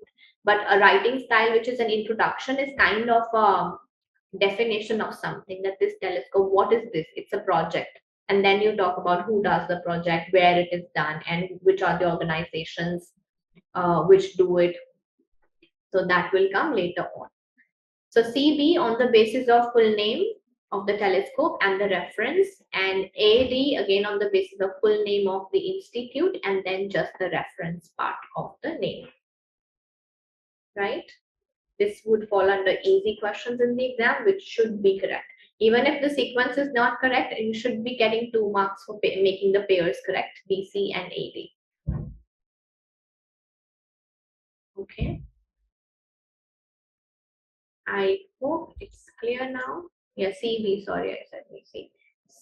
S1: But a writing style, which is an introduction, is kind of a definition of something, that this telescope, what is this? It's a project. And then you talk about who does the project, where it is done, and which are the organizations which do it. So that will come later on. So CB on the basis of full name of the telescope and the reference, and AD again on the basis of full name of the institute and then just the reference part of the name. Right? This would fall under easy questions in the exam, which should be correct. Even if the sequence is not correct, you should be getting 2 marks for making the pairs correct, BC and AD. Okay. I hope it's clear now. Yeah, CB, sorry, I said BC.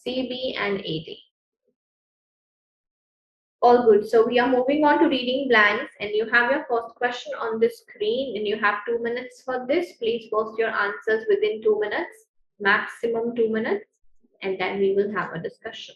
S1: CB and AD. All good. So we are moving on to reading blanks, and you have your first question on the screen, and you have 2 minutes for this. Please post your answers within 2 minutes, maximum 2 minutes, and then we will have a discussion.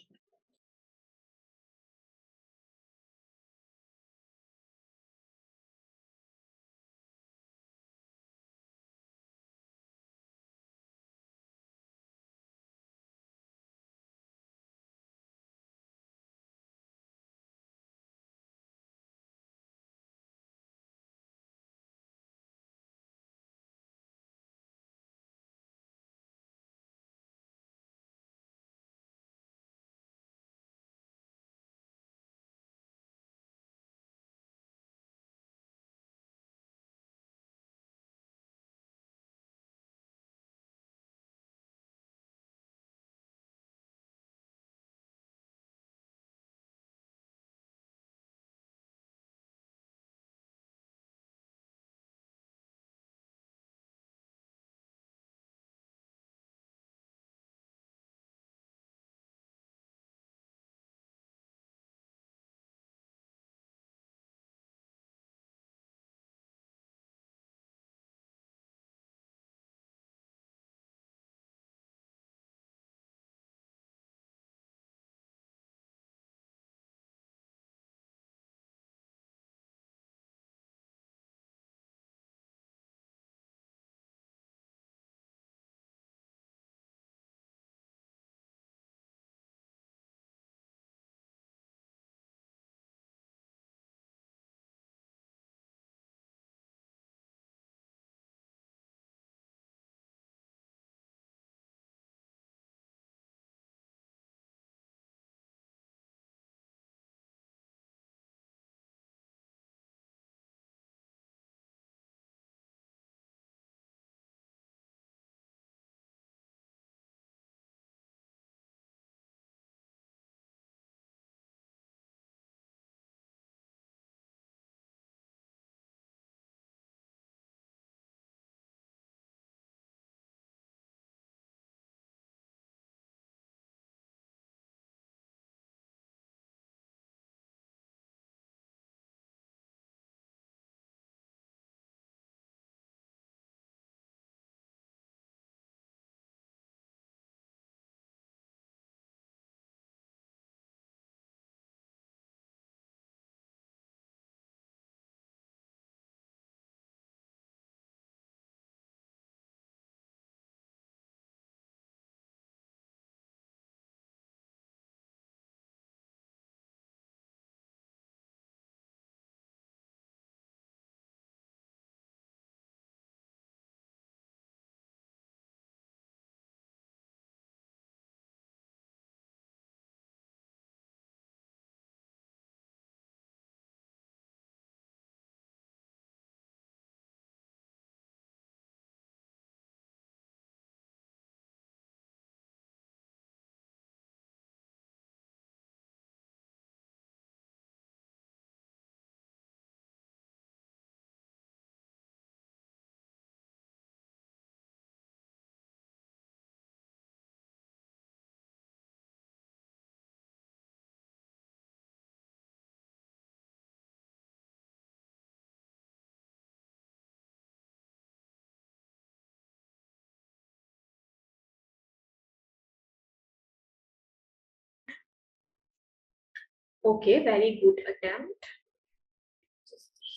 S1: Okay, very good attempt.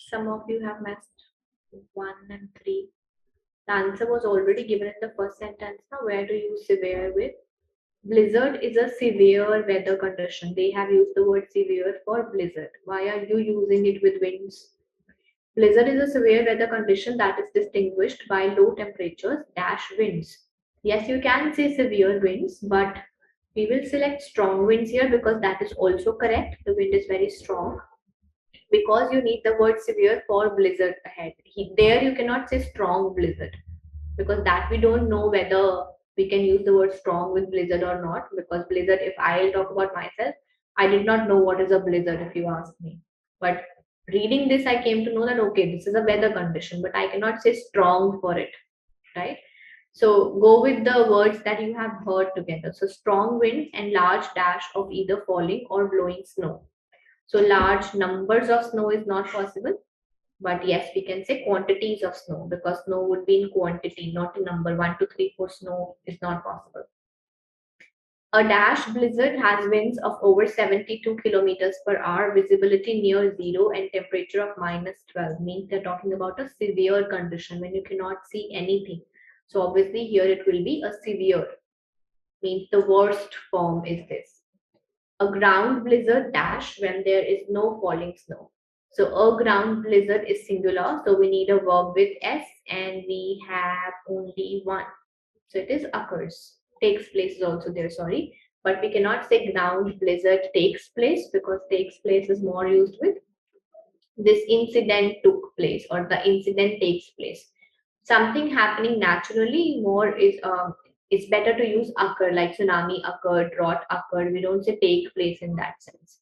S1: Some of you have missed. 1 and 3. The answer was already given in the first sentence. Now, where to use severe with? Blizzard is a severe weather condition. They have used the word severe for blizzard. Why are you using it with winds? Blizzard is a severe weather condition that is distinguished by low temperatures dash winds. Yes, you can say severe winds, but we will select strong winds here because that is also correct. The wind is very strong because you need the word severe for blizzard ahead. There you cannot say strong blizzard because that we don't know whether we can use the word strong with blizzard or not, because blizzard, if I'll talk about myself, I did not know what is a blizzard if you ask me. But reading this, I came to know that okay, this is a weather condition, but I cannot say strong for it, right? So go with the words that you have heard together. So strong winds and large dash of either falling or blowing snow. So large numbers of snow is not possible. But yes, we can say quantities of snow because snow would be in quantity, not in number. 1, 2, 3, 4 snow is not possible. A dash blizzard has winds of over 72 kilometers per hour, visibility near zero, and temperature of -12. Means they're talking about a severe condition when you cannot see anything. So obviously here it will be a severe. Means the worst form is this. A ground blizzard dash when there is no falling snow. So a ground blizzard is singular, so we need a verb with s, and we have only one. So it is occurs. Takes place is also there, sorry. But we cannot say ground blizzard takes place because takes place is more used with this incident took place or the incident takes place. Something happening naturally more is it's better to use occur, like tsunami occurred, drought occurred. We don't say take place in that sense.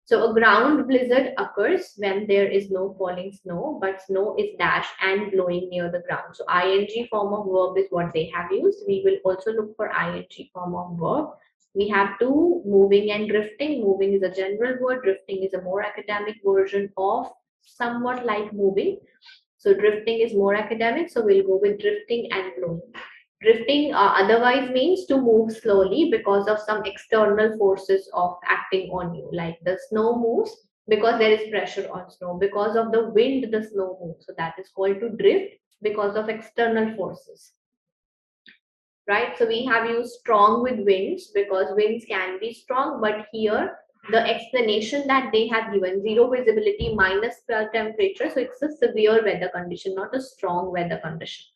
S1: So a ground blizzard occurs when there is no falling snow, but snow is dash and blowing near the ground. So ing form of verb is what they have used. We will also look for ing form of verb. We have two, moving and drifting. Moving is a general word. Drifting is a more academic version of somewhat like moving. So drifting is more academic. So we'll go with drifting and blowing. Drifting otherwise means to move slowly because of some external forces of acting on you. Like the snow moves because there is pressure on snow. Because of the wind, the snow moves. So that is called to drift because of external forces. Right? So we have used strong with winds because winds can be strong, but here the explanation that they have given, zero visibility, -12 temperature. So it's a severe weather condition, not a strong weather condition.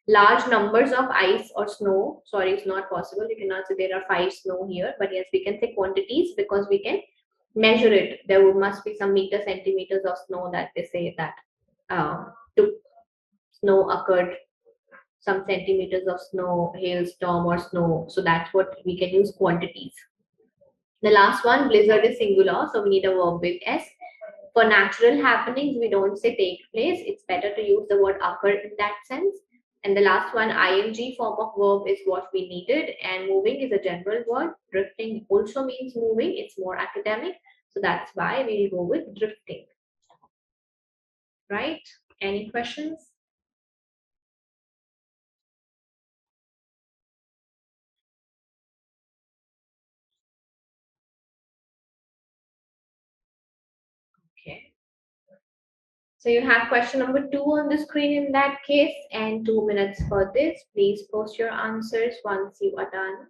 S1: Large numbers of ice or snow, sorry, it's not possible. You cannot say there are 5 snow here, but yes, we can say quantities because we can measure it. There must be some meter centimeters of snow that they say that took snow occurred, some centimeters of snow, hailstorm or snow. So that's what we can use quantities. The last one, blizzard is singular, so we need a verb with s. For natural happenings, we don't say take place. It's better to use the word occur in that sense. And the last one, ing form of verb is what we needed. And moving is a general word. Drifting also means moving. It's more academic. So that's why we'll go with drifting. Right? Any questions? Okay. So you have question number 2 on the screen in that case, and 2 minutes for this. Please post your answers once you are done.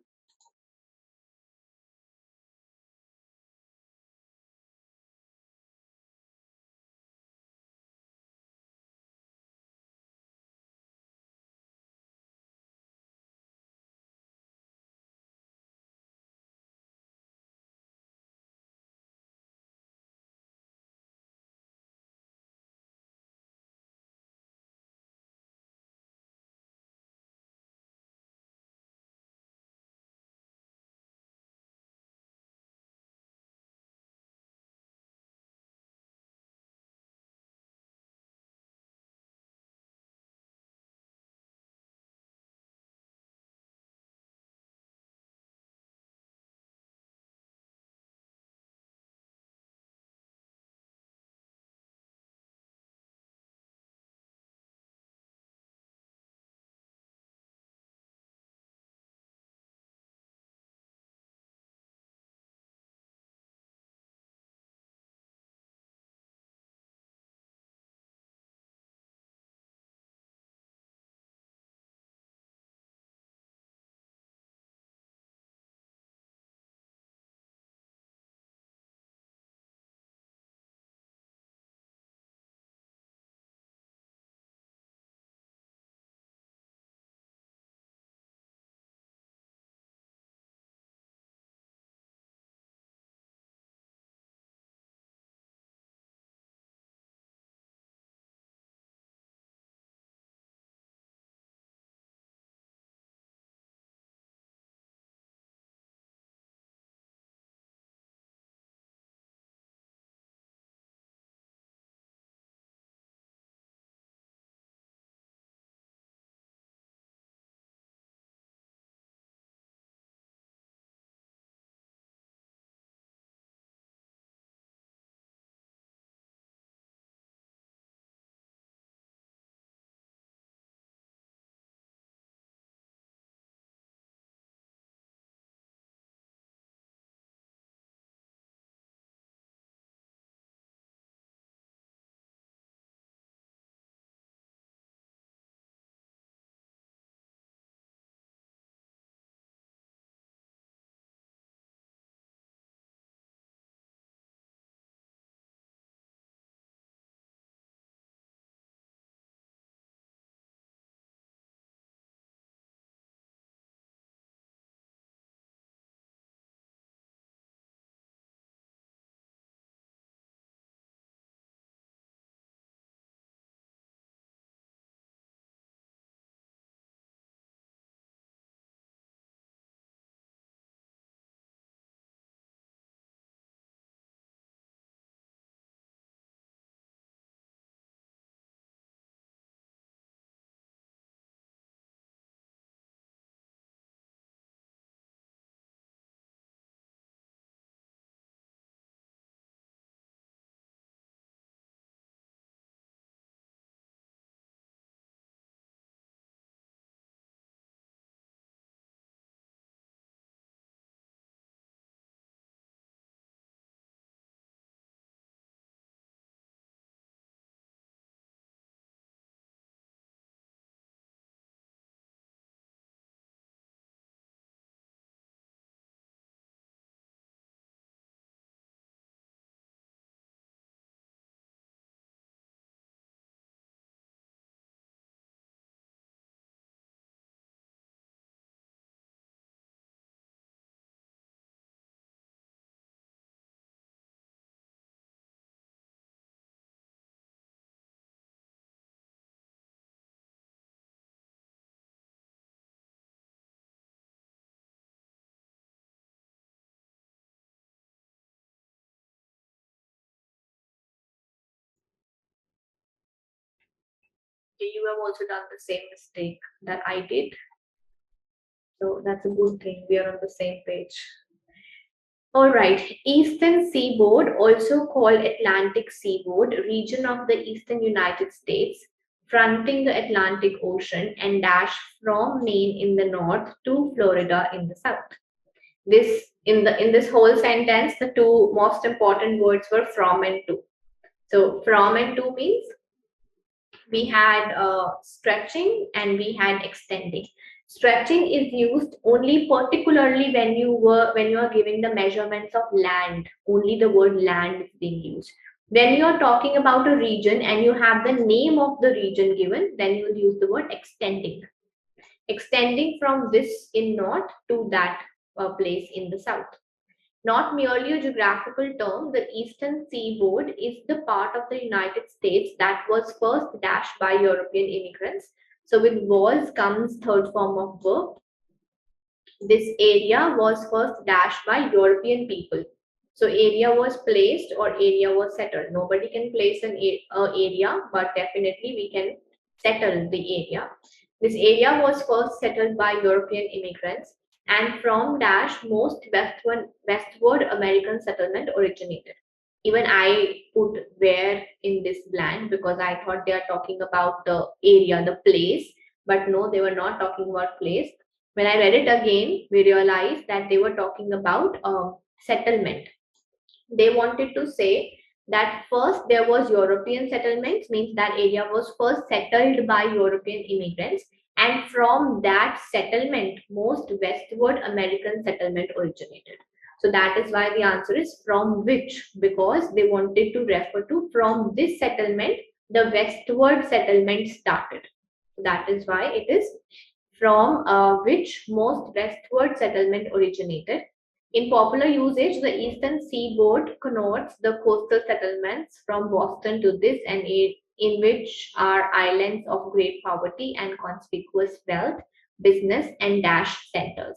S1: Okay, you have also done the same mistake that I did. So that's a good thing. We are on the same page. All right. Eastern Seaboard, also called Atlantic Seaboard, region of the eastern United States, fronting the Atlantic Ocean and dash from Maine in the north to Florida in the south. This in this whole sentence, the two most important words were from and to. So from and to means we had stretching and we had extending. Stretching is used only particularly when you are giving the measurements of land. Only the word land is being used. When you are talking about a region and you have the name of the region given, then you will use the word extending. Extending from this in north to that place in the south. Not merely a geographical term, the eastern seaboard is the part of the United States that was first dashed by European immigrants. So with was comes third form of verb. This area was first dashed by European people. So area was placed or area was settled. Nobody can place an area, but definitely we can settle the area. This area was first settled by European immigrants, and from dash most westward American settlement originated. Even I put where in this blank because I thought they are talking about the area, the place, but no, they were not talking about place. When I read it again, we realized that they were talking about settlement. They wanted to say that first there was European settlements, means that area was first settled by European immigrants, and from that settlement, most westward American settlement originated. So that is why the answer is from which, because they wanted to refer to from this settlement, the westward settlement started. That is why it is from which most westward settlement originated. In popular usage, the eastern seaboard connotes the coastal settlements from Boston to this and in which are islands of great poverty and conspicuous wealth, business and dash centers.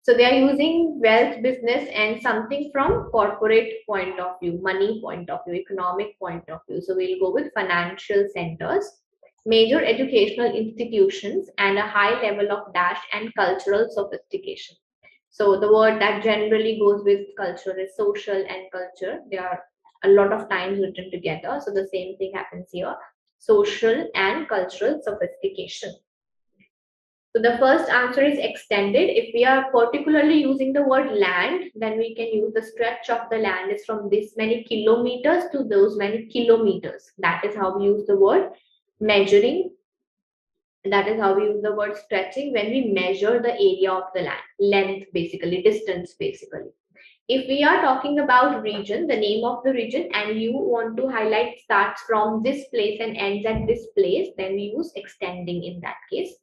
S1: So they are using wealth, business and something from corporate point of view, money point of view, economic point of view. So we'll go with financial centers, major educational institutions and a high level of dash and cultural sophistication. So the word that generally goes with culture is social and culture. They are a lot of times written together. So the same thing happens here. Social and cultural sophistication. So the first answer is extended. If we are particularly using the word land, then we can use the stretch of the land is from this many kilometers to those many kilometers. That is how we use the word measuring. That is how we use the word stretching when we measure the area of the land, length basically, distance basically. If we are talking about region, the name of the region, and you want to highlight starts from this place and ends at this place, then we use extending in that case.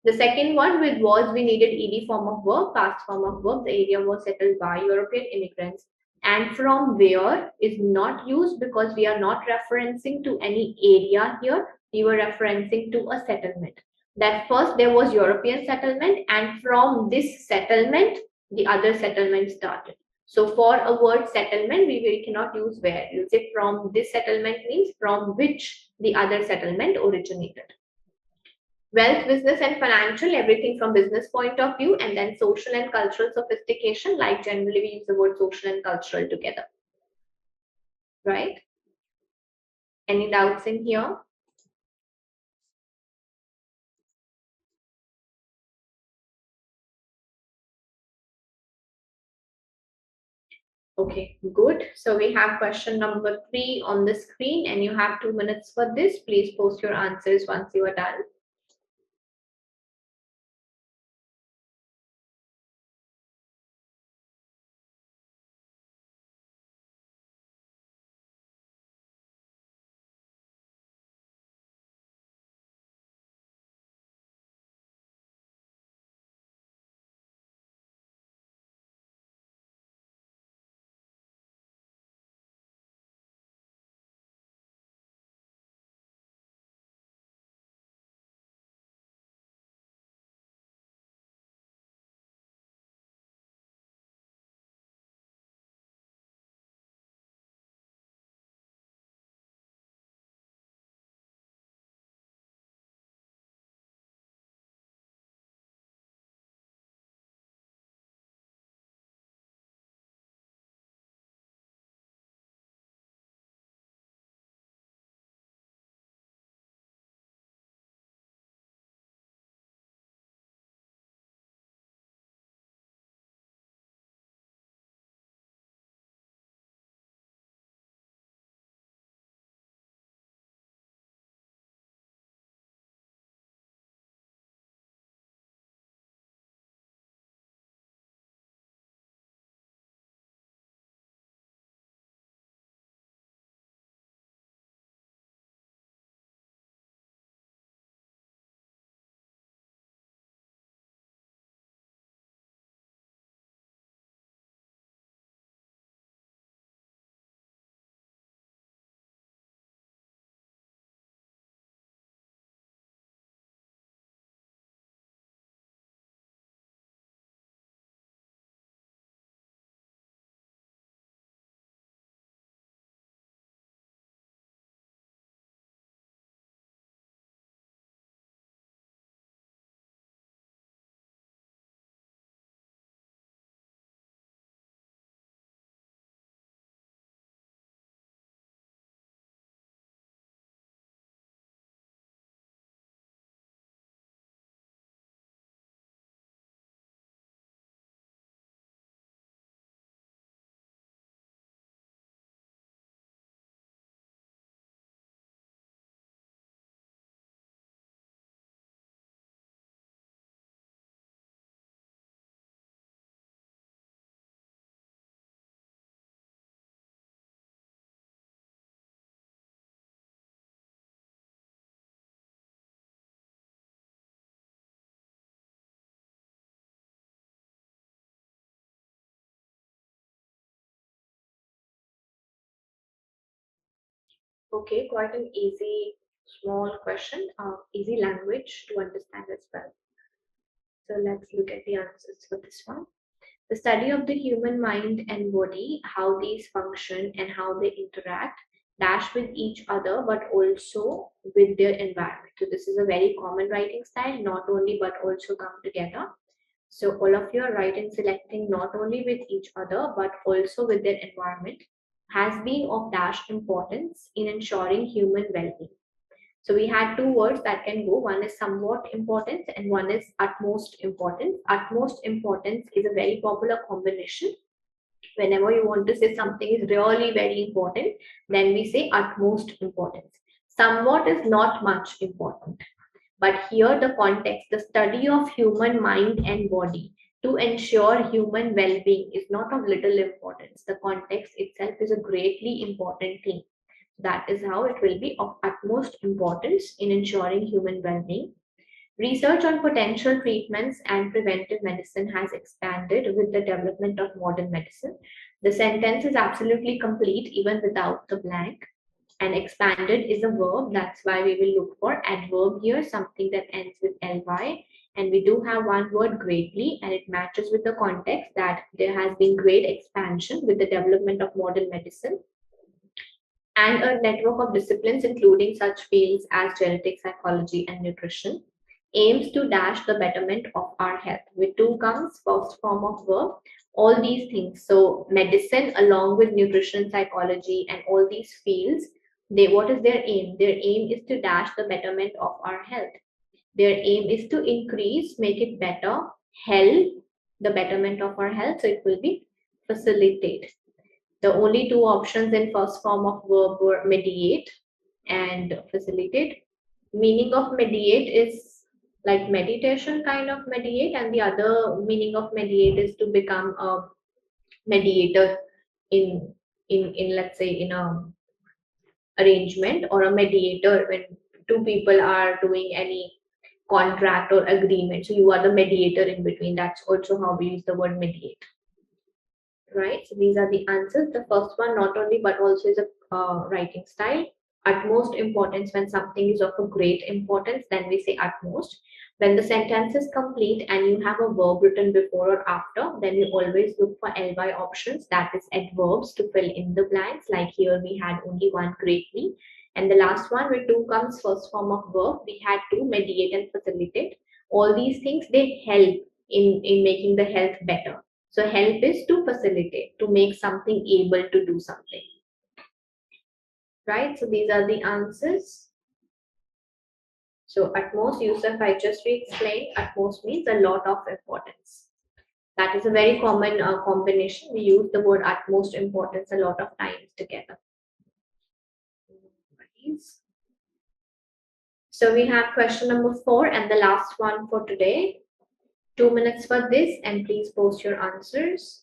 S1: The second one with was, we needed ed form of verb, past form of verb. The area was settled by European immigrants. And from where is not used because we are not referencing to any area here. We were referencing to a settlement. That first there was European settlement, and from this settlement, the other settlement started. So for a word settlement, we cannot use where. You say from this settlement means from which the other settlement originated. Wealth, business and financial, everything from business point of view, and then social and cultural sophistication, like generally we use the word social and cultural together. Right? Any doubts in here? Okay, good. So we have question number 3 on the screen and you have 2 minutes for this. Please post your answers once you are done. Okay, quite an easy, small question, easy language to understand as well. So let's look at the answers for this one. The study of the human mind and body, how these function and how they interact, dash with each other, but also with their environment. So this is a very common writing style, not only but also come together. So all of you are right in selecting not only with each other, but also with their environment, has been of dash importance in ensuring human well-being. So we had two words that can go. One is somewhat important and one is utmost importance. Utmost importance is a very popular combination. Whenever you want to say something is really very important, then we say utmost importance. Somewhat is not much important. But here the context, the study of human mind and body to ensure human well-being is not of little importance. The context itself is a greatly important thing. That is how it will be of utmost importance in ensuring human well-being. Research on potential treatments and preventive medicine has expanded with the development of modern medicine. The sentence is absolutely complete even without the blank. And expanded is a verb. That's why we will look for adverb here, something that ends with ly. And we do have one word greatly, and it matches with the context that there has been great expansion with the development of modern medicine and a network of disciplines, including such fields as genetic psychology and nutrition, aims to dash the betterment of our health. With to comes first form of verb, all these things. So medicine along with nutrition, psychology, and all these fields, what is their aim? Their aim is to dash the betterment of our health. Their aim is to increase, make it better, help the betterment of our health. So it will be facilitate. The only two options in first form of verb were mediate and facilitate. Meaning of mediate is like meditation kind of mediate, and the other meaning of mediate is to become a mediator in let's say in a arrangement, or a mediator when two people are doing any contract or agreement. So you are the mediator in between. That's also how we use the word mediate. Right, so these are the answers. The first one not only but also is a writing style. Utmost importance, when something is of a great importance, then we say utmost. When the sentence is complete and you have a verb written before or after, then you always look for ly options, that is adverbs, to fill in the blanks. Like here we had only one, greatly. And the last one with to comes first form of verb, we had to, mediate and facilitate. All these things, they help in making the health better. So help is to facilitate, to make something able to do something. Right? So these are the answers. So utmost, Yusuf, I just re-explained, utmost means a lot of importance. That is a very common combination. We use the word utmost importance a lot of times together. So we have question number 4 and the last one for today. 2 minutes for this, and please post your answers.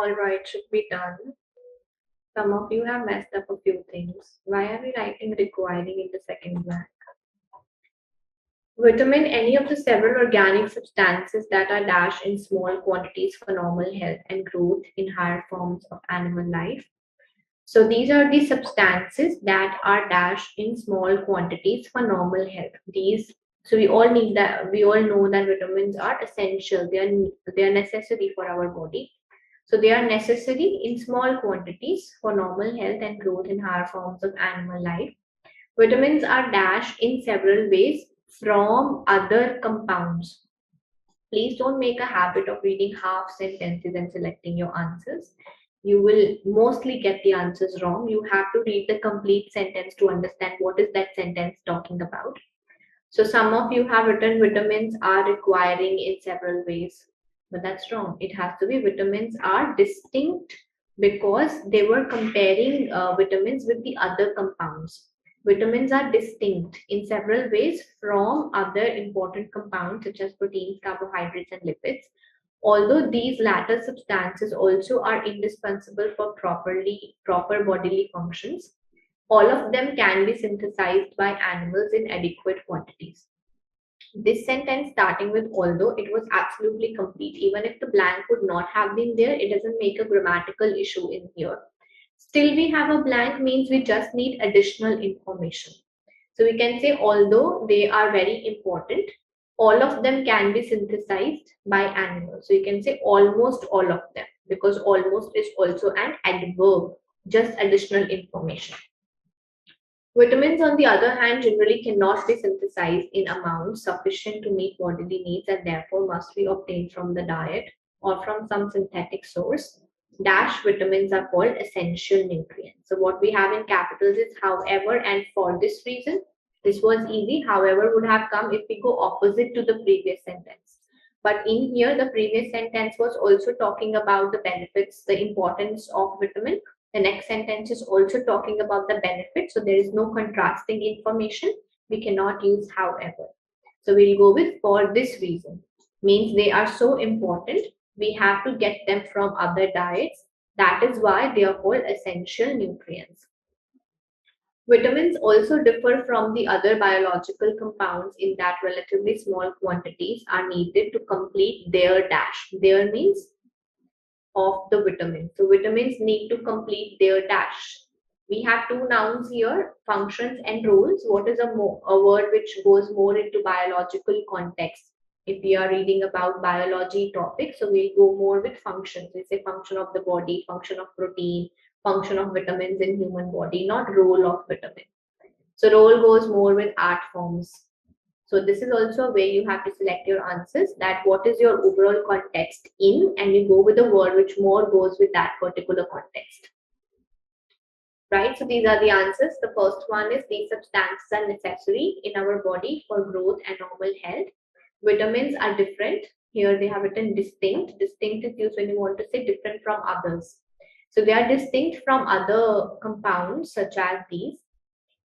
S1: All right, should be done. Some of you have messed up a few things. Why are we writing requiring in the second blank? Vitamin, any of the several organic substances that are dashed in small quantities for normal health and growth in higher forms of animal life. So these are the substances that are dashed in small quantities for normal health. So we all need that. We all know that vitamins are essential. They are necessary for our body. So they are necessary in small quantities for normal health and growth in higher forms of animal life. Vitamins are dashed in several ways from other compounds. Please don't make a habit of reading half sentences and selecting your answers. You will mostly get the answers wrong. You have to read the complete sentence to understand what is that sentence talking about. So some of you have written vitamins are requiring in several ways, but that's wrong. It has to be vitamins are distinct because they were comparing vitamins with the other compounds. Vitamins are distinct in several ways from other important compounds such as proteins, carbohydrates, and lipids. Although these latter substances also are indispensable for proper bodily functions, all of them can be synthesized by animals in adequate quantities. This sentence starting with although, it was absolutely complete. Even if the blank would not have been there, it doesn't make a grammatical issue in here. Still we have a blank means we just need additional information. So we can say although they are very important, all of them can be synthesized by animals. So you can say almost all of them because almost is also an adverb, just additional information. Vitamins, on the other hand, generally cannot be synthesized in amounts sufficient to meet bodily needs and therefore must be obtained from the diet or from some synthetic source. Dash vitamins are called essential nutrients. So what we have in capitals is however and for this reason. This was easy. However would have come if we go opposite to the previous sentence. But in here, the previous sentence was also talking about the benefits, the importance of vitamin. The next sentence is also talking about the benefits. So there is no contrasting information. We cannot use however. So we'll go with for this reason. Means they are so important. We have to get them from other diets. That is why they are called essential nutrients. Vitamins also differ from the other biological compounds in that relatively small quantities are needed to complete their dash. Their means of the vitamins. So vitamins need to complete their dash. We have two nouns here, functions and roles. What is a word which goes more into biological context? If we are reading about biology topics, so we'll go more with functions. We say function of the body, function of protein, function of vitamins in human body, not role of vitamin. So role goes more with art forms. So this is also a way you have to select your answers, that what is your overall context in, and you go with a word which more goes with that particular context. Right, so these are the answers. The first one is these substances are necessary in our body for growth and normal health. Vitamins are different. Here they have written distinct. Distinct is used when you want to say different from others. So they are distinct from other compounds such as these.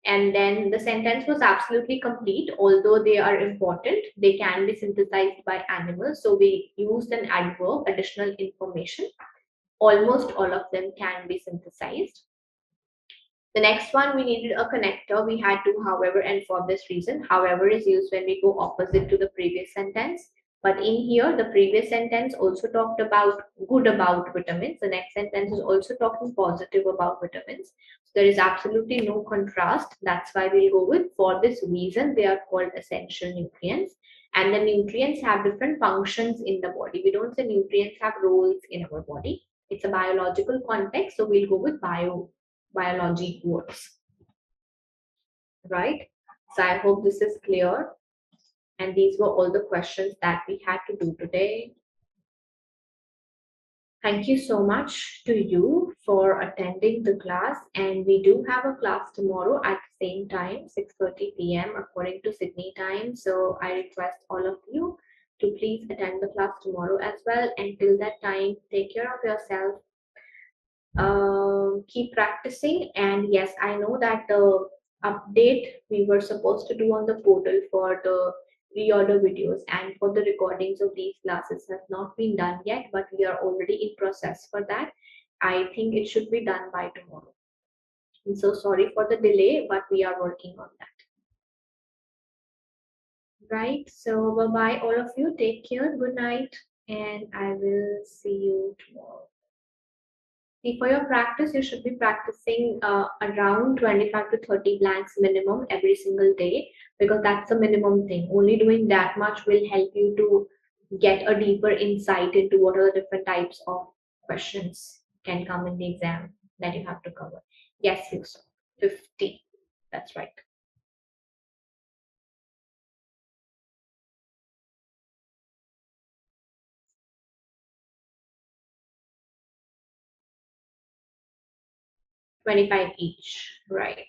S1: And then the sentence was absolutely complete. Although they are important, they can be synthesized by animals. So we used an adverb, additional information. Almost all of them can be synthesized. The next one, we needed a connector. We had to however and for this reason. However is used when we go opposite to the previous sentence. But in here, the previous sentence also talked about good about vitamins. The next sentence is also talking positive about vitamins. So there is absolutely no contrast. That's why we'll go with for this reason. They are called essential nutrients. And the nutrients have different functions in the body. We don't say nutrients have roles in our body. It's a biological context. So we'll go with biology words. Right? So I hope this is clear. And these were all the questions that we had to do today. Thank you so much to you for attending the class. And we do have a class tomorrow at the same time, 6:30 p.m. according to Sydney time. So I request all of you to please attend the class tomorrow as well. Until that time, take care of yourself. Keep practicing. And yes, I know that the update we were supposed to do on the portal for the reorder videos, and for the recordings of these classes has not been done yet, but we are already in process for that. I think it should be done by tomorrow. I'm so sorry for the delay, but we are working on that. Right, so bye bye all of you, take care, good night, and I will see you tomorrow. See, for your practice, you should be practicing around 25 to 30 blanks minimum every single day, because that's the minimum thing. Only doing that much will help you to get a deeper insight into what are the different types of questions can come in the exam that you have to cover. Yes, you saw 50. That's right. $25 each, right?